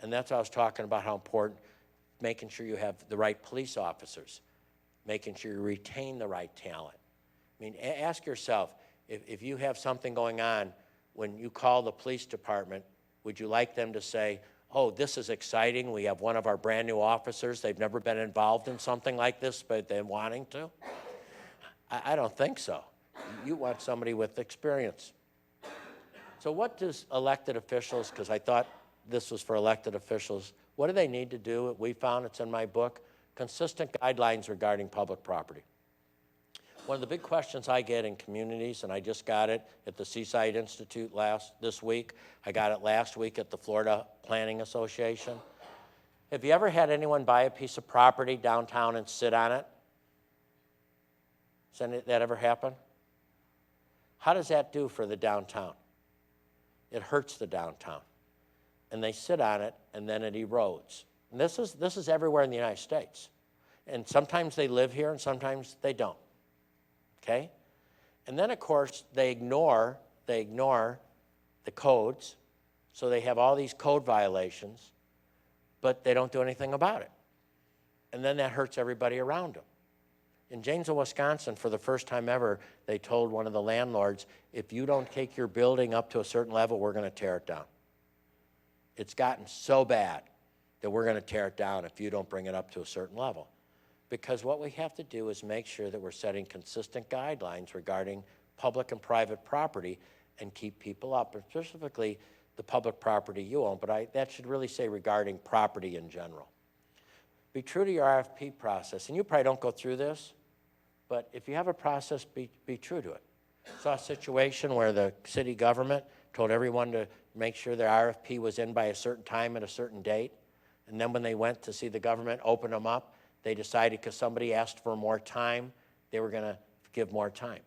And that's what I was talking about, how important making sure you have the right police officers, making sure you retain the right talent. I mean, ask yourself, if you have something going on, when you call the police department, would you like them to say, oh, this is exciting, we have one of our brand new officers, they've never been involved in something like this, but they're wanting to? I don't think so. You want somebody with experience. So what does elected officials, because I thought this was for elected officials, what do they need to do? We found, it's in my book, consistent guidelines regarding public property. One of the big questions I get in communities, and I just got it at the Seaside Institute this week, I got it last week at the Florida Planning Association. Have you ever had anyone buy a piece of property downtown and sit on it? Has that ever happened? How does that do for the downtown? It hurts the downtown. And they sit on it, and then it erodes. And this is everywhere in the United States. And sometimes they live here, and sometimes they don't. Okay? And then, of course, they ignore the codes, so they have all these code violations, but they don't do anything about it. And then that hurts everybody around them. In Janesville, Wisconsin, for the first time ever, they told one of the landlords, if you don't take your building up to a certain level, we're going to tear it down. It's gotten so bad that we're going to tear it down if you don't bring it up to a certain level. Because what we have to do is make sure that we're setting consistent guidelines regarding public and private property and keep people up, and specifically the public property you own, but that should really say regarding property in general. Be true to your RFP process, and you probably don't go through this, but if you have a process, be true to it. Saw a situation where the city government told everyone to make sure their RFP was in by a certain time at a certain date, and then when they went to see the government open them up, they decided because somebody asked for more time, they were going to give more time.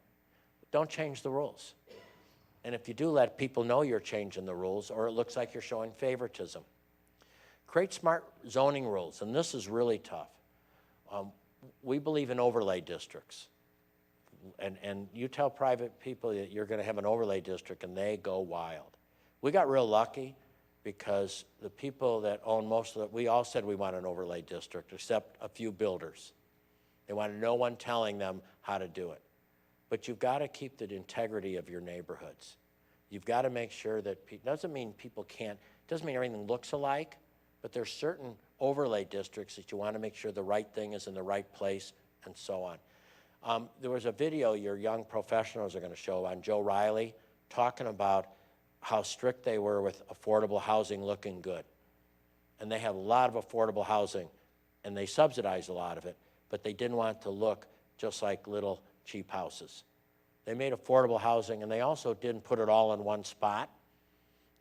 Don't change the rules. And if you do, let people know you're changing the rules, or it looks like you're showing favoritism. Create smart zoning rules, and this is really tough. We believe in overlay districts. And you tell private people that you're going to have an overlay district, and they go wild. We got real lucky because the people that own most of it, we all said we want an overlay district, except a few builders. They wanted no one telling them how to do it. But you've got to keep the integrity of your neighborhoods. You've got to make sure that, doesn't mean people can't, doesn't mean everything looks alike, but there's certain overlay districts that you want to make sure the right thing is in the right place, and so on. There was a video your young professionals are going to show on Joe Riley talking about how strict they were with affordable housing looking good. And they have a lot of affordable housing, and they subsidize a lot of it, but they didn't want it to look just like little cheap houses. They made affordable housing, and they also didn't put it all in one spot.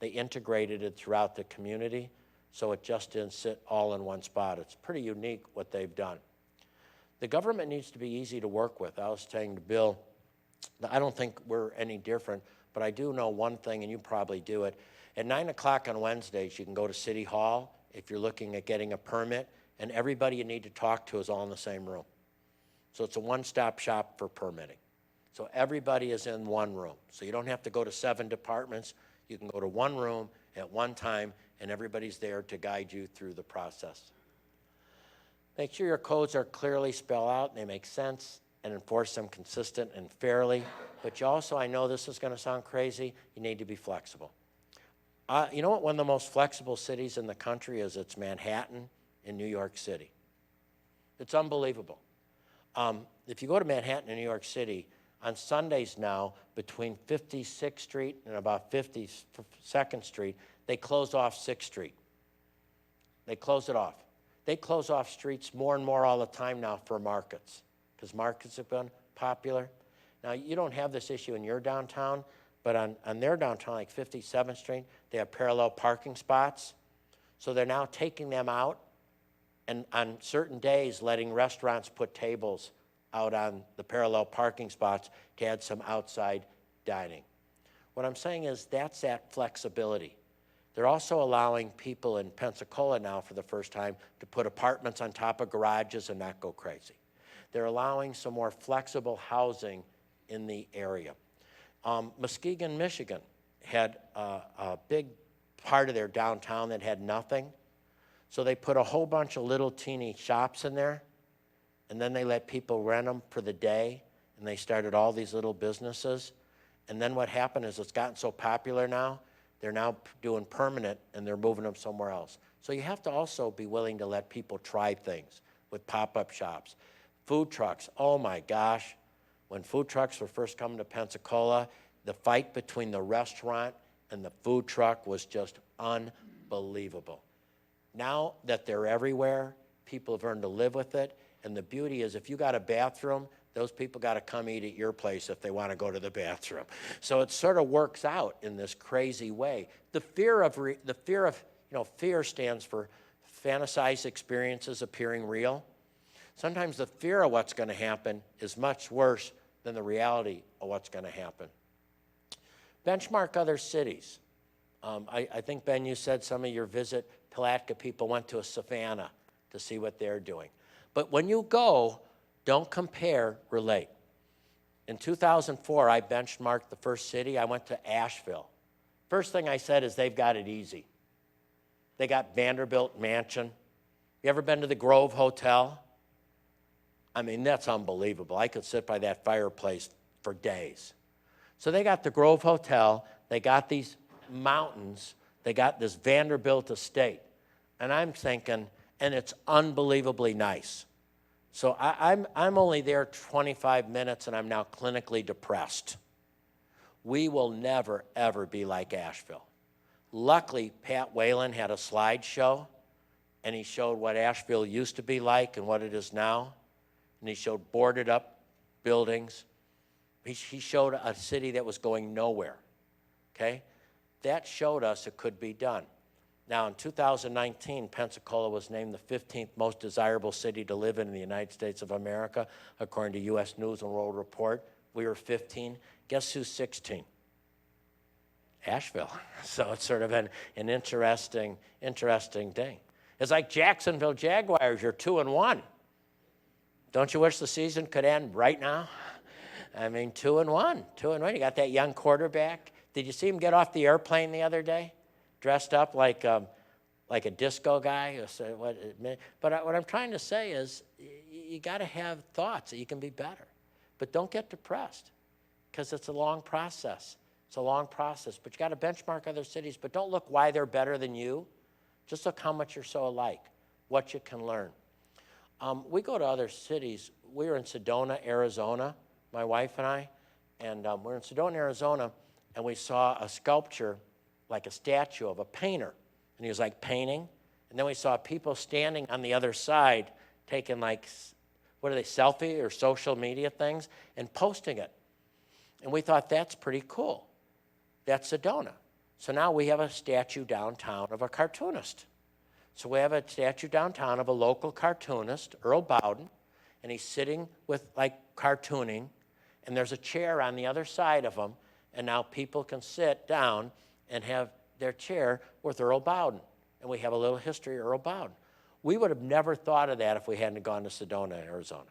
They integrated it throughout the community, so it just didn't sit all in one spot. It's pretty unique what they've done. The government needs to be easy to work with. I was saying to Bill, I don't think we're any different, but I do know one thing, and you probably do it. At 9 o'clock on Wednesdays, you can go to City Hall if you're looking at getting a permit, and everybody you need to talk to is all in the same room. So it's a one-stop shop for permitting. So everybody is in one room. So you don't have to go to 7 departments. You can go to one room at one time, and everybody's there to guide you through the process. Make sure your codes are clearly spelled out and they make sense, and enforce them consistent and fairly. But you also, I know this is going to sound crazy, you need to be flexible. You know what one of the most flexible cities in the country is? It's Manhattan in New York City. It's unbelievable. If you go to Manhattan in New York City, on Sundays now, between 56th Street and about 52nd Street, they close off 6th Street. They close it off. They close off streets more and more all the time now for markets, because markets have been popular. Now, you don't have this issue in your downtown, but on their downtown, like 57th Street, they have parallel parking spots. So they're now taking them out, and on certain days, letting restaurants put tables out on the parallel parking spots to add some outside dining. What I'm saying is that's that flexibility. They're also allowing people in Pensacola now for the first time to put apartments on top of garages and not go crazy. They're allowing some more flexible housing in the area. Muskegon, Michigan had a big part of their downtown that had nothing. So they put a whole bunch of little teeny shops in there, and then they let people rent them for the day, and they started all these little businesses. And then what happened is it's gotten so popular now, they're now doing permanent, and they're moving them somewhere else. So you have to also be willing to let people try things with pop-up shops. Food trucks, oh my gosh. When food trucks were first coming to Pensacola, the fight between the restaurant and the food truck was just unbelievable. Now that they're everywhere, people have learned to live with it, and the beauty is if you got a bathroom, those people got to come eat at your place if they want to go to the bathroom. So it sort of works out in this crazy way. Fear stands for fantasized experiences appearing real. Sometimes the fear of what's going to happen is much worse than the reality of what's going to happen. Benchmark other cities. I think, Ben, you said some of your visit Palatka people went to a Savannah to see what they're doing. But when you go, don't compare, relate. In 2004, I benchmarked the first city. I went to Asheville. First thing I said is they've got it easy. They got Vanderbilt Mansion. You ever been to the Grove Hotel? I mean, that's unbelievable. I could sit by that fireplace for days. So they got the Grove Hotel. They got these mountains. They got this Vanderbilt estate. And I'm thinking, and it's unbelievably nice. So I'm only there 25 minutes, and I'm now clinically depressed. We will never, ever be like Asheville. Luckily, Pat Whalen had a slideshow, and he showed what Asheville used to be like and what it is now. And he showed boarded up buildings. He showed a city that was going nowhere, okay? That showed us it could be done. Now, in 2019, Pensacola was named the 15th most desirable city to live in the United States of America, according to U.S. News and World Report. We were 15. Guess who's 16? Asheville. So it's sort of an interesting thing. It's like Jacksonville Jaguars, you're 2-1. Don't you wish the season could end right now? I mean, 2-1. You got that young quarterback. Did you see him get off the airplane the other day? Dressed up like a disco guy? But what I'm trying to say is you got to have thoughts that you can be better. But don't get depressed because it's a long process. It's a long process. But you got to benchmark other cities. But don't look why they're better than you. Just look how much you're so alike, what you can learn. We go to other cities. We were in Sedona, Arizona, my wife and I. And we're in Sedona, Arizona, and we saw a sculpture, like a statue of a painter. And he was like painting. And then we saw people standing on the other side taking selfie or social media things and posting it. And we thought that's pretty cool. That's Sedona. So now we have a statue downtown of a cartoonist. So we have a statue downtown of a local cartoonist, Earl Bowden, and he's sitting with cartooning, and there's a chair on the other side of him, and now people can sit down and have their chair with Earl Bowden. And we have a little history of Earl Bowden. We would have never thought of that if we hadn't gone to Sedona, Arizona.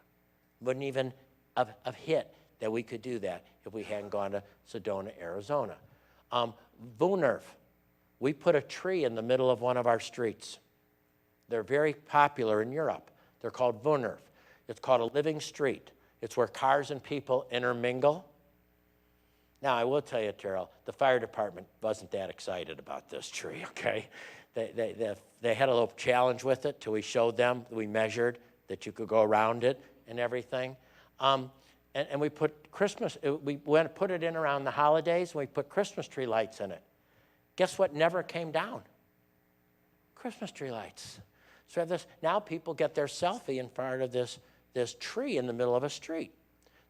Wouldn't even have hit that we could do that if we hadn't gone to Sedona, Arizona. Vunerv, we put a tree in the middle of one of our streets. They're very popular in Europe. They're called Vunerv. It's called a living street. It's where cars and people intermingle. Now, I will tell you, Terrell, the fire department wasn't that excited about this tree, okay? They had a little challenge with it till we showed them, we measured that you could go around it and everything. And we put we went and put it in around the holidays, and we put Christmas tree lights in it. Guess what never came down? Christmas tree lights. So we have this, now people get their selfie in front of this tree in the middle of a street.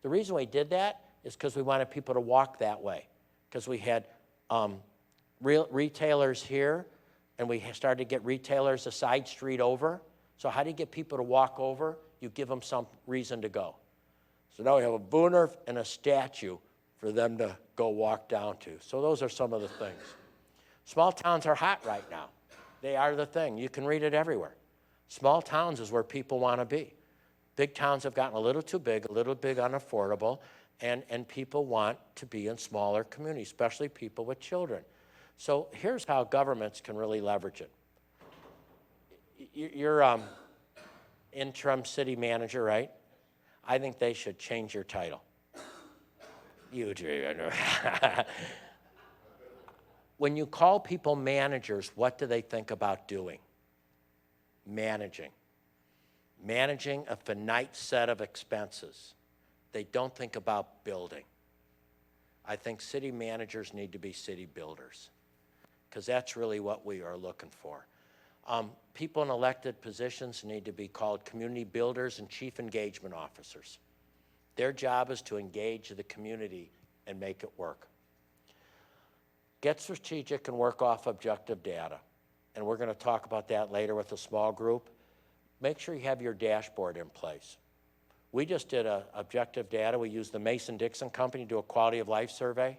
The reason we did that is because we wanted people to walk that way. Because we had retailers here, and we started to get retailers a side street over. So how do you get people to walk over? You give them some reason to go. So now we have a Vunerv and a statue for them to go walk down to. So those are some of the things. Small towns are hot right now. They are the thing. You can read it everywhere. Small towns is where people want to be. Big towns have gotten a little too big, a little big unaffordable, and people want to be in smaller communities, especially people with children. So here's how governments can really leverage it. You're interim city manager, right? I think they should change your title. You do. When you call people managers, what do they think about doing? Managing. Managing a finite set of expenses. They don't think about building. I think city managers need to be city builders. because that's really what we are looking for. People in elected positions need to be called community builders and chief engagement officers. Their job is to engage the community and make it work. Get strategic and work off objective data. And we're going to talk about that later with a small group. Make sure you have your dashboard in place. We just did objective data. We used the Mason-Dixon Company to do a quality of life survey.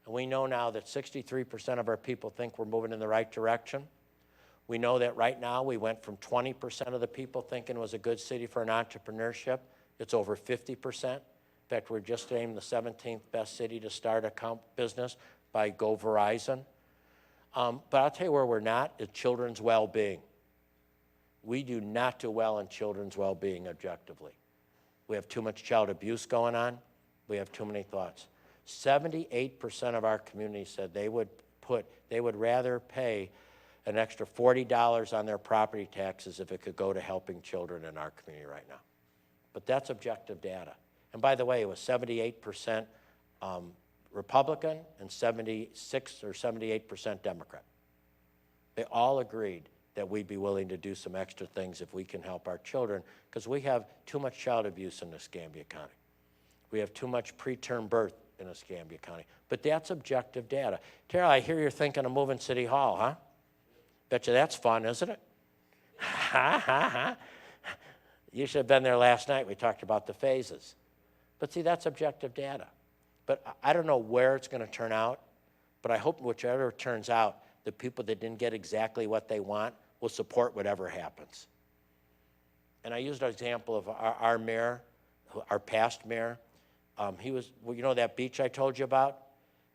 And we know now that 63% of our people think we're moving in the right direction. We know that right now we went from 20% of the people thinking it was a good city for an entrepreneurship. It's over 50%. In fact, we're just named the 17th best city to start a business by Go Verizon. But I'll tell you where we're not, is children's well-being. We do not do well in children's well-being objectively. We have too much child abuse going on. We have too many thoughts. 78% of our community said they would rather pay an extra $40 on their property taxes if it could go to helping children in our community right now. But that's objective data. And by the way, it was 78% Republican and 76 or 78% Democrat. They all agreed that we'd be willing to do some extra things if we can help our children, because we have too much child abuse in Escambia County. We have too much preterm birth in Escambia County. But that's objective data. Terrell, I hear you're thinking of moving City Hall, huh? Bet you that's fun, isn't it? Ha, ha, ha. You should have been there last night. We talked about the phases. But see, that's objective data. But I don't know where it's going to turn out, but I hope whichever turns out, the people that didn't get exactly what they want will support whatever happens. And I used an example of our mayor, our past mayor. He was, well, you know that beach I told you about?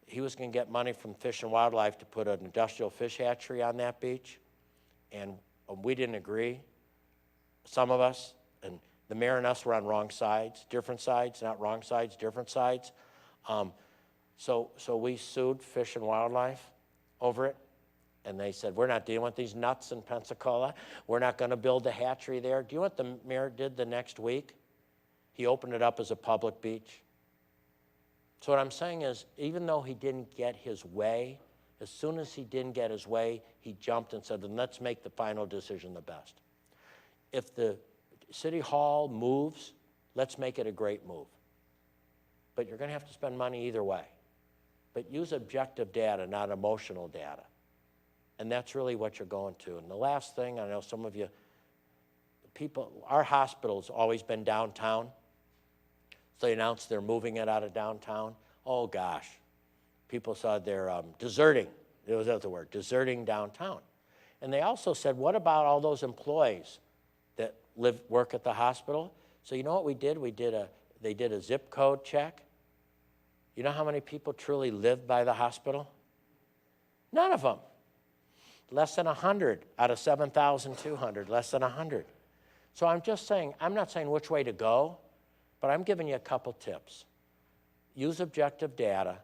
He was going to get money from Fish and Wildlife to put an industrial fish hatchery on that beach. And we didn't agree, some of us. And the mayor and us were on wrong sides, different sides, not wrong sides, different sides. So we sued Fish and Wildlife over it. And they said, we're not dealing with these nuts in Pensacola. We're not going to build a hatchery there. Do you know what the mayor did the next week? He opened it up as a public beach. So what I'm saying is, even though he didn't get his way, as soon as he didn't get his way, he jumped and said, then let's make the final decision the best. If the City Hall moves, let's make it a great move. But you're going to have to spend money either way. But use objective data, not emotional data. And that's really what you're going to. And the last thing, I know some of you, people, our hospital's always been downtown. So they announced they're moving it out of downtown. Oh gosh, people said they're deserting. It was the word, deserting downtown. And they also said, what about all those employees that work at the hospital? So you know what we did? They did a zip code check. You know how many people truly live by the hospital? None of them. Less than 100 out of 7,200, less than 100. So I'm just saying, I'm not saying which way to go, but I'm giving you a couple tips. Use objective data,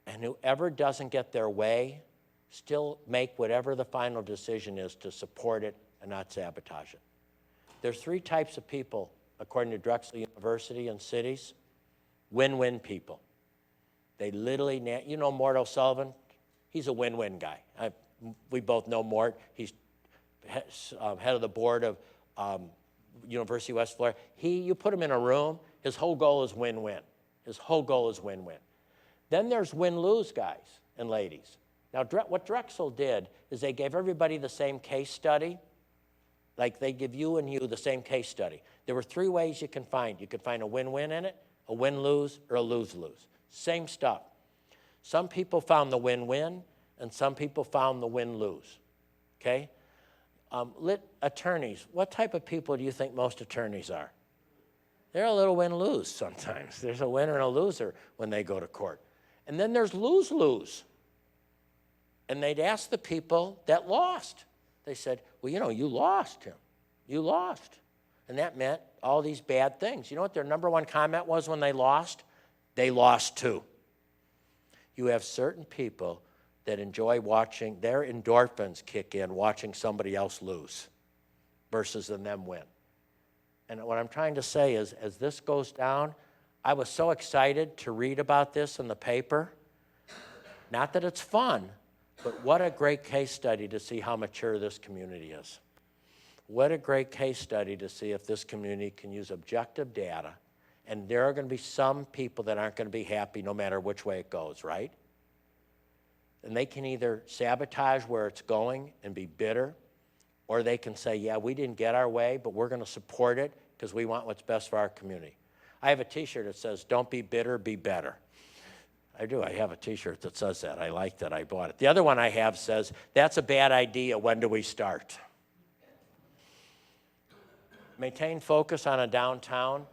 and whoever doesn't get their way, still make whatever the final decision is to support it and not sabotage it. There's 3 types of people, according to Drexel University and cities. Win-win people. They literally, you know Mort O'Sullivan? He's a win-win guy. We both know Mort. He's head of the board of University of West Florida. You put him in a room, his whole goal is win-win. His whole goal is win-win. Then there's win-lose guys and ladies. Now, what Drexel did is they gave everybody the same case study. Like they give you and you the same case study. There were 3 ways you can find. You could find a win-win in it, a win-lose, or a lose-lose. Same stuff. Some people found the win-win, and some people found the win-lose, okay? Attorneys, what type of people do you think most attorneys are? They're a little win-lose sometimes. There's a winner and a loser when they go to court. And then there's lose-lose. And they'd ask the people that lost. They said, well, you know, you lost him. You lost. And that meant all these bad things. You know what their number 1 comment was when they lost? They lost too. You have certain people that enjoy watching, their endorphins kick in watching somebody else lose versus them win. And what I'm trying to say is, as this goes down, I was so excited to read about this in the paper. Not that it's fun, But what a great case study to see how mature this community is. What a great case study to see if this community can use objective data. And there are going to be some people that aren't going to be happy no matter which way it goes, right? And they can either sabotage where it's going and be bitter, or they can say, yeah, we didn't get our way, but we're going to support it because we want what's best for our community. I have a t-shirt that says, don't be bitter, be better. I do. I have a t-shirt that says that. I like that. I bought it. The other one I have says, that's a bad idea. When do we start? Maintain focus on a downtown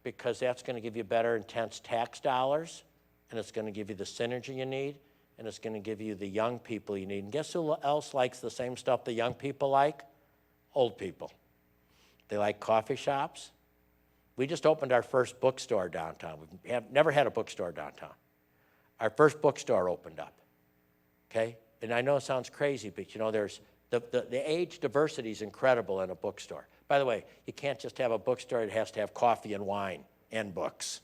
because that's going to give you better intense tax dollars, and it's going to give you the synergy you need, and it's going to give you the young people you need. And guess who else likes the same stuff the young people like? Old people. They like coffee shops. We just opened our first bookstore downtown. We have never had a bookstore downtown. Our first bookstore opened up, okay? And I know it sounds crazy, but you know, there's the age diversity is incredible in a bookstore. By the way, you can't just have a bookstore, it has to have coffee and wine and books.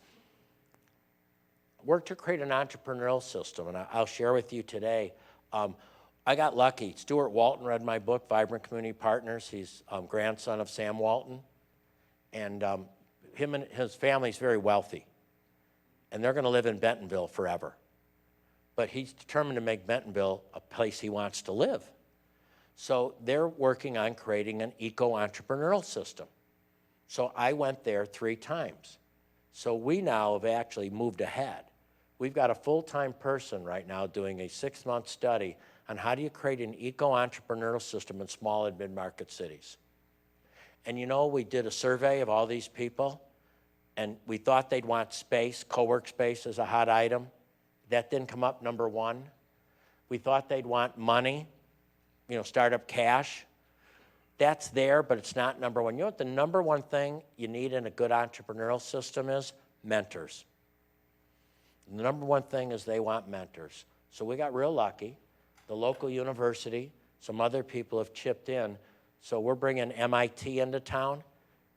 Work to create an entrepreneurial system, and I'll share with you today. I got lucky. Stuart Walton read my book, Vibrant Community Partners. He's grandson of Sam Walton. And him and his family's very wealthy. And they're going to live in Bentonville forever. But he's determined to make Bentonville a place he wants to live. So they're working on creating an eco-entrepreneurial system. So I went there 3 times. So we now have actually moved ahead. We've got a full-time person right now doing a 6-month study on how do you create an eco-entrepreneurial system in small and mid-market cities. And you know, we did a survey of all these people, and we thought they'd want space, co-work space as a hot item. That didn't come up number 1. We thought they'd want money, you know, startup cash. That's there, but it's not number 1. You know what the number 1 thing you need in a good entrepreneurial system is? Mentors. The number 1 thing is they want mentors. So we got real lucky. The local university, some other people have chipped in. So we're bringing MIT into town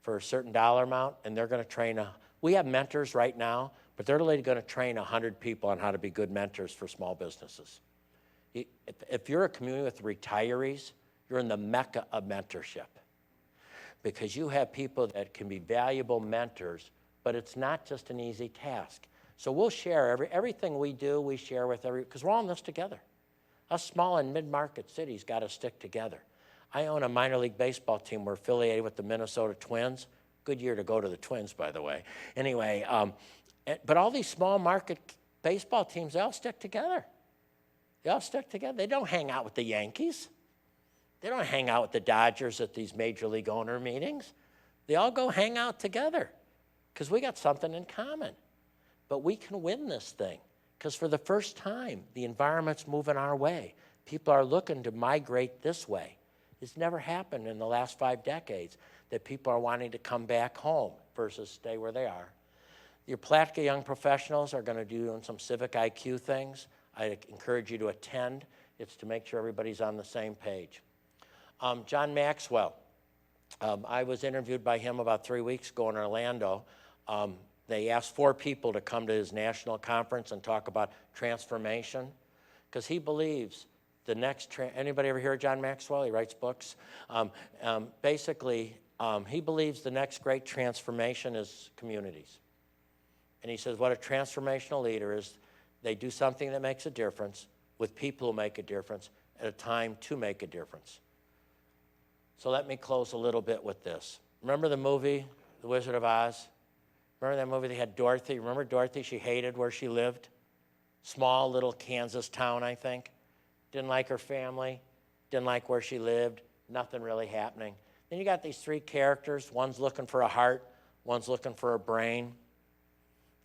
for a certain dollar amount, and they're going to train we have mentors right now, but they're literally going to train 100 people on how to be good mentors for small businesses. If you're a community with retirees, you're in the mecca of mentorship because you have people that can be valuable mentors, but it's not just an easy task. So we'll share everything we do, we share with because we're all in this together. Us small and mid-market cities got to stick together. I own a minor league baseball team. We're affiliated with the Minnesota Twins. Good year to go to the Twins, by the way. Anyway, but all these small market baseball teams, they all stick together. They all stick together. They don't hang out with the Yankees. They don't hang out with the Dodgers at these major league owner meetings. They all go hang out together because we got something in common. But we can win this thing because for the first time, the environment's moving our way. People are looking to migrate this way. It's never happened in the last 5 decades that people are wanting to come back home versus stay where they are. Your Palatka young professionals are going to do some civic IQ things. I encourage you to attend. It's to make sure everybody's on the same page. John Maxwell, I was interviewed by him about 3 weeks ago in Orlando. They asked 4 people to come to his national conference and talk about transformation because he believes the next, anybody ever hear of John Maxwell? He writes books. Basically, he believes the next great transformation is communities. And he says what a transformational leader is, they do something that makes a difference with people who make a difference at a time to make a difference. So let me close a little bit with this. Remember the movie, The Wizard of Oz? Remember that movie? They had Dorothy. Remember Dorothy? She hated where she lived. Small little Kansas town, I think. Didn't like her family. Didn't like where she lived. Nothing really happening. Then you got these 3 characters. One's looking for a heart. One's looking for a brain.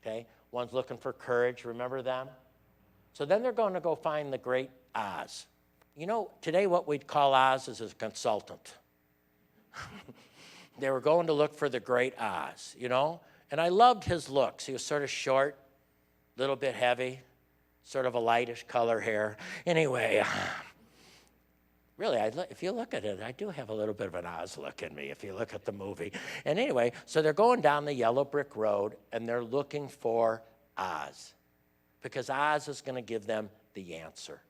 Okay? One's looking for courage. Remember them? So then they're going to go find the great Oz. You know, today what we'd call Oz is a consultant. They were going to look for the great Oz, you know? And I loved his looks. He was sort of short, a little bit heavy, sort of a lightish color hair. Anyway, really, if you look at it, I do have a little bit of an Oz look in me if you look at the movie. And anyway, so they're going down the yellow brick road, and they're looking for Oz because Oz is going to give them the answer.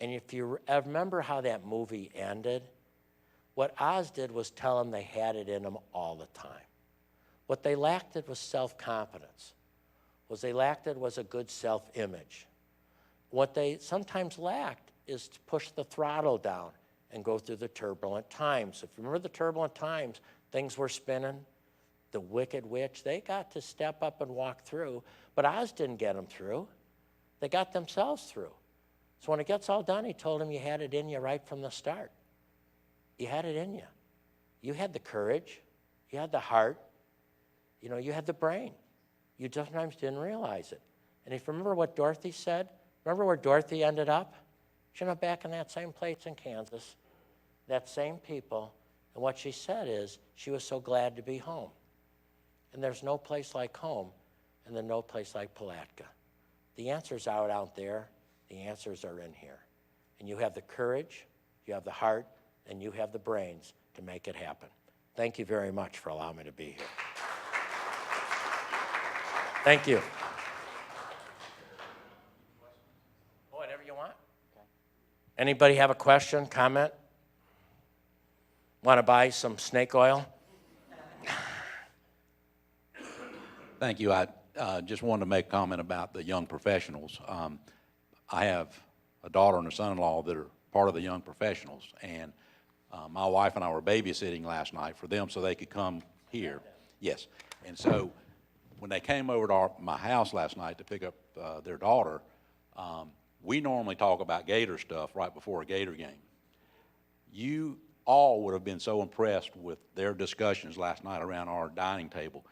And if you remember how that movie ended, what Oz did was tell them they had it in them all the time. What they lacked was self-confidence. What they lacked was a good self-image. What they sometimes lacked is to push the throttle down and go through the turbulent times. If you remember the turbulent times, things were spinning. The Wicked Witch, they got to step up and walk through, but Oz didn't get them through. They got themselves through. So when it gets all done, he told them you had it in you right from the start. You had it in you. You had the courage. You had the heart. You know, you had the brain. You sometimes didn't realize it. And if you remember what Dorothy said, remember where Dorothy ended up? She ended up back in that same place in Kansas, that same people. And what she said is she was so glad to be home. And there's no place like home, and there's no place like Palatka. The answers are out there. The answers are in here. And you have the courage, you have the heart, and you have the brains to make it happen. Thank you very much for allowing me to be here. Thank you. Whatever you want. Anybody have a question, comment? Want to buy some snake oil? Thank you. I just wanted to make a comment about the young professionals. I have a daughter and a son-in-law that are part of the young professionals, and my wife and I were babysitting last night for them so they could come here. Yes. And so when they came over to my house last night to pick up their daughter, we normally talk about Gator stuff right before a Gator game. You all would have been so impressed with their discussions last night around our dining table.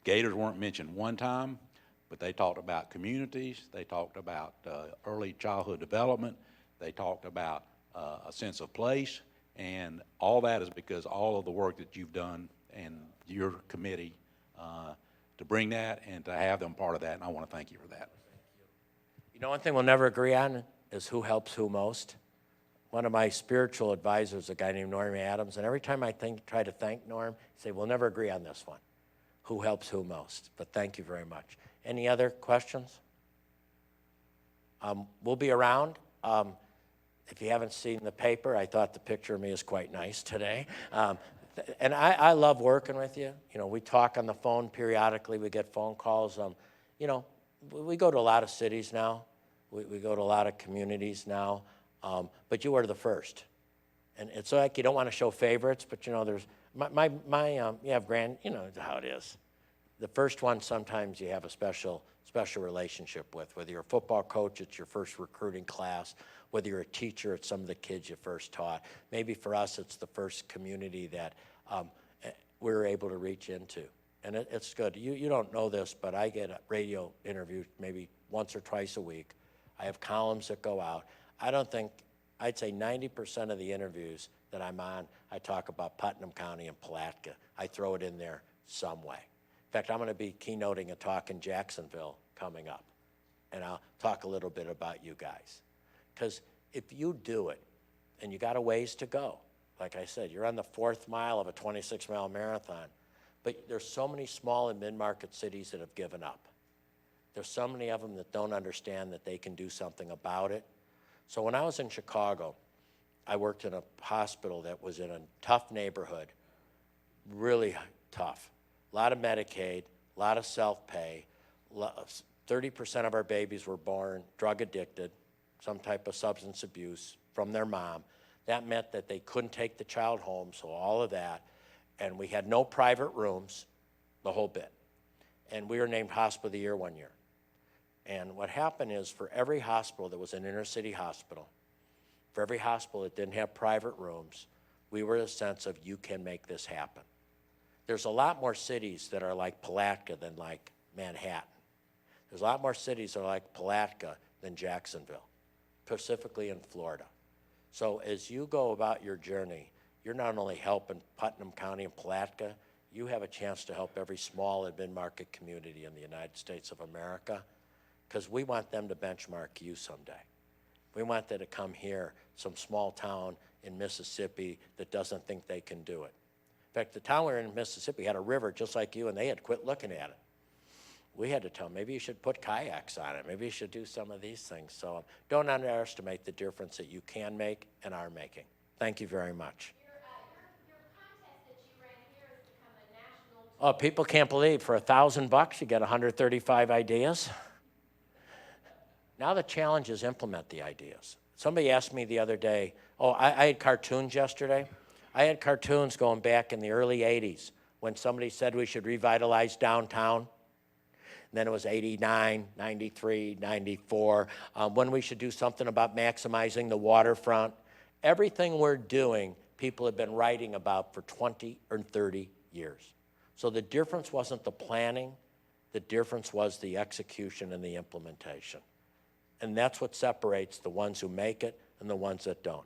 Gators weren't mentioned one time, but they talked about communities, they talked about early childhood development, they talked about a sense of place, and all that is because all of the work that you've done and your committee to bring that and to have them part of that, and I want to thank you for that. You know, one thing we'll never agree on is who helps who most. One of my spiritual advisors, a guy named Norm Adams, and every time I try to thank Norm, he say, we'll never agree on this one. Who helps who most? But thank you very much. Any other questions? We'll be around. If you haven't seen the paper, I thought the picture of me is quite nice today. And I love working with you. You know, we talk on the phone periodically. We get phone calls. You know, we go to a lot of cities now. We go to a lot of communities now. But you were the first. And it's like you don't want to show favorites, but, you know, there's you have you know how it is. The first one, sometimes you have a special relationship with. Whether you're a football coach, it's your first recruiting class. Whether you're a teacher, it's some of the kids you first taught. Maybe for us, it's the first community that we were able to reach into. And it's good. You don't know this, but I get a radio interview maybe once or twice a week. I have columns that go out. I'd say 90% of the interviews that I'm on, I talk about Putnam County and Palatka. I throw it in there some way. In fact, I'm going to be keynoting a talk in Jacksonville coming up, and I'll talk a little bit about you guys. Because if you do it, and you got a ways to go, like I said, you're on the 4th mile of a 26-mile marathon, but there's so many small and mid-market cities that have given up. There's so many of them that don't understand that they can do something about it. So when I was in Chicago, I worked in a hospital that was in a tough neighborhood, really tough. A lot of Medicaid, a lot of self-pay. 30% of our babies were born drug addicted, some type of substance abuse from their mom. That meant that they couldn't take the child home, so all of that. And we had no private rooms, the whole bit. And we were named Hospital of the Year one year. And what happened is for every hospital that was an inner city hospital, for every hospital that didn't have private rooms, we were a sense of you can make this happen. There's a lot more cities that are like Palatka than like Manhattan. There's a lot more cities that are like Palatka than Jacksonville, specifically in Florida. So as you go about your journey, you're not only helping Putnam County and Palatka, you have a chance to help every small and mid-market community in the United States of America, because we want them to benchmark you someday. We want them to come here, some small town in Mississippi that doesn't think they can do it. In fact, the town we were in Mississippi had a river just like you, and they had quit looking at it. we had to tell them, maybe you should put kayaks on it. Maybe you should do some of these things. So don't underestimate the difference that you can make and are making. Thank you very much. Your contest that you ran here has become a national. Oh, people can't believe for $1,000 you get 135 ideas. Now the challenge is implement the ideas. Somebody asked me the other day, I had cartoons yesterday. I had cartoons going back in the early 80s when somebody said we should revitalize downtown. And then it was 89, 93, 94, when we should do something about maximizing the waterfront. Everything we're doing, people have been writing about for 20 or 30 years. So the difference wasn't the planning, the difference was the execution and the implementation. And that's what separates the ones who make it and the ones that don't.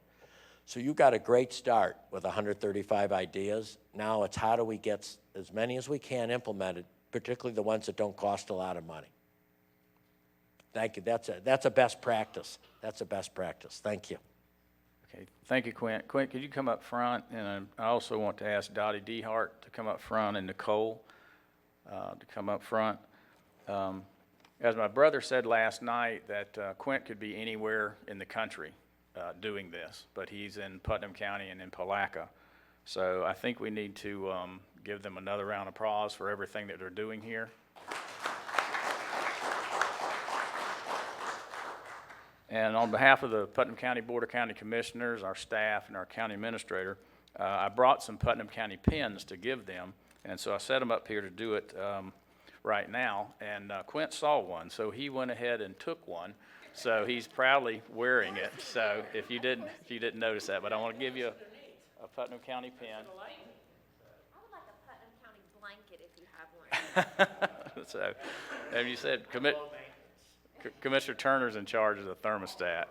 So you got a great start with 135 ideas. Now it's how do we get as many as we can implemented, particularly the ones that don't cost a lot of money. Thank you. That's a best practice. That's a best practice. Thank you. Okay, thank you, Quint. Quint, could you come up front? And I also want to ask Dottie Dehart to come up front and Nicole to come up front. As my brother said last night, that Quint could be anywhere in the country doing this, but he's in Putnam County and in Palatka. So I think we need to give them another round of applause for everything that they're doing here. And on behalf of the Putnam County Board of County Commissioners, our staff, and our county administrator, I brought some Putnam County pins to give them, and so I set them up here to do it right now, and Quint saw one, so he went ahead and took one, so he's proudly wearing it. So if you didn't notice that, but I want to give you a Putnam County pin. I would like a Putnam County blanket if you have one. So, and you said Commissioner Turner's in charge of the thermostat.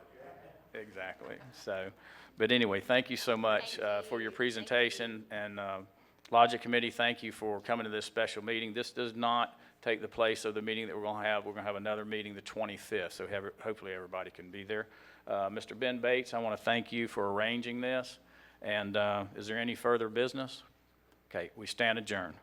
Exactly. So, but anyway, thank you so much for your presentation, and Logic Committee, thank you for coming to this special meeting. This does not take the place of the meeting that we're going to have. We're going to have another meeting the 25th, so hopefully everybody can be there. Mr. Ben Bates, I want to thank you for arranging this. And is there any further business? Okay, we stand adjourned.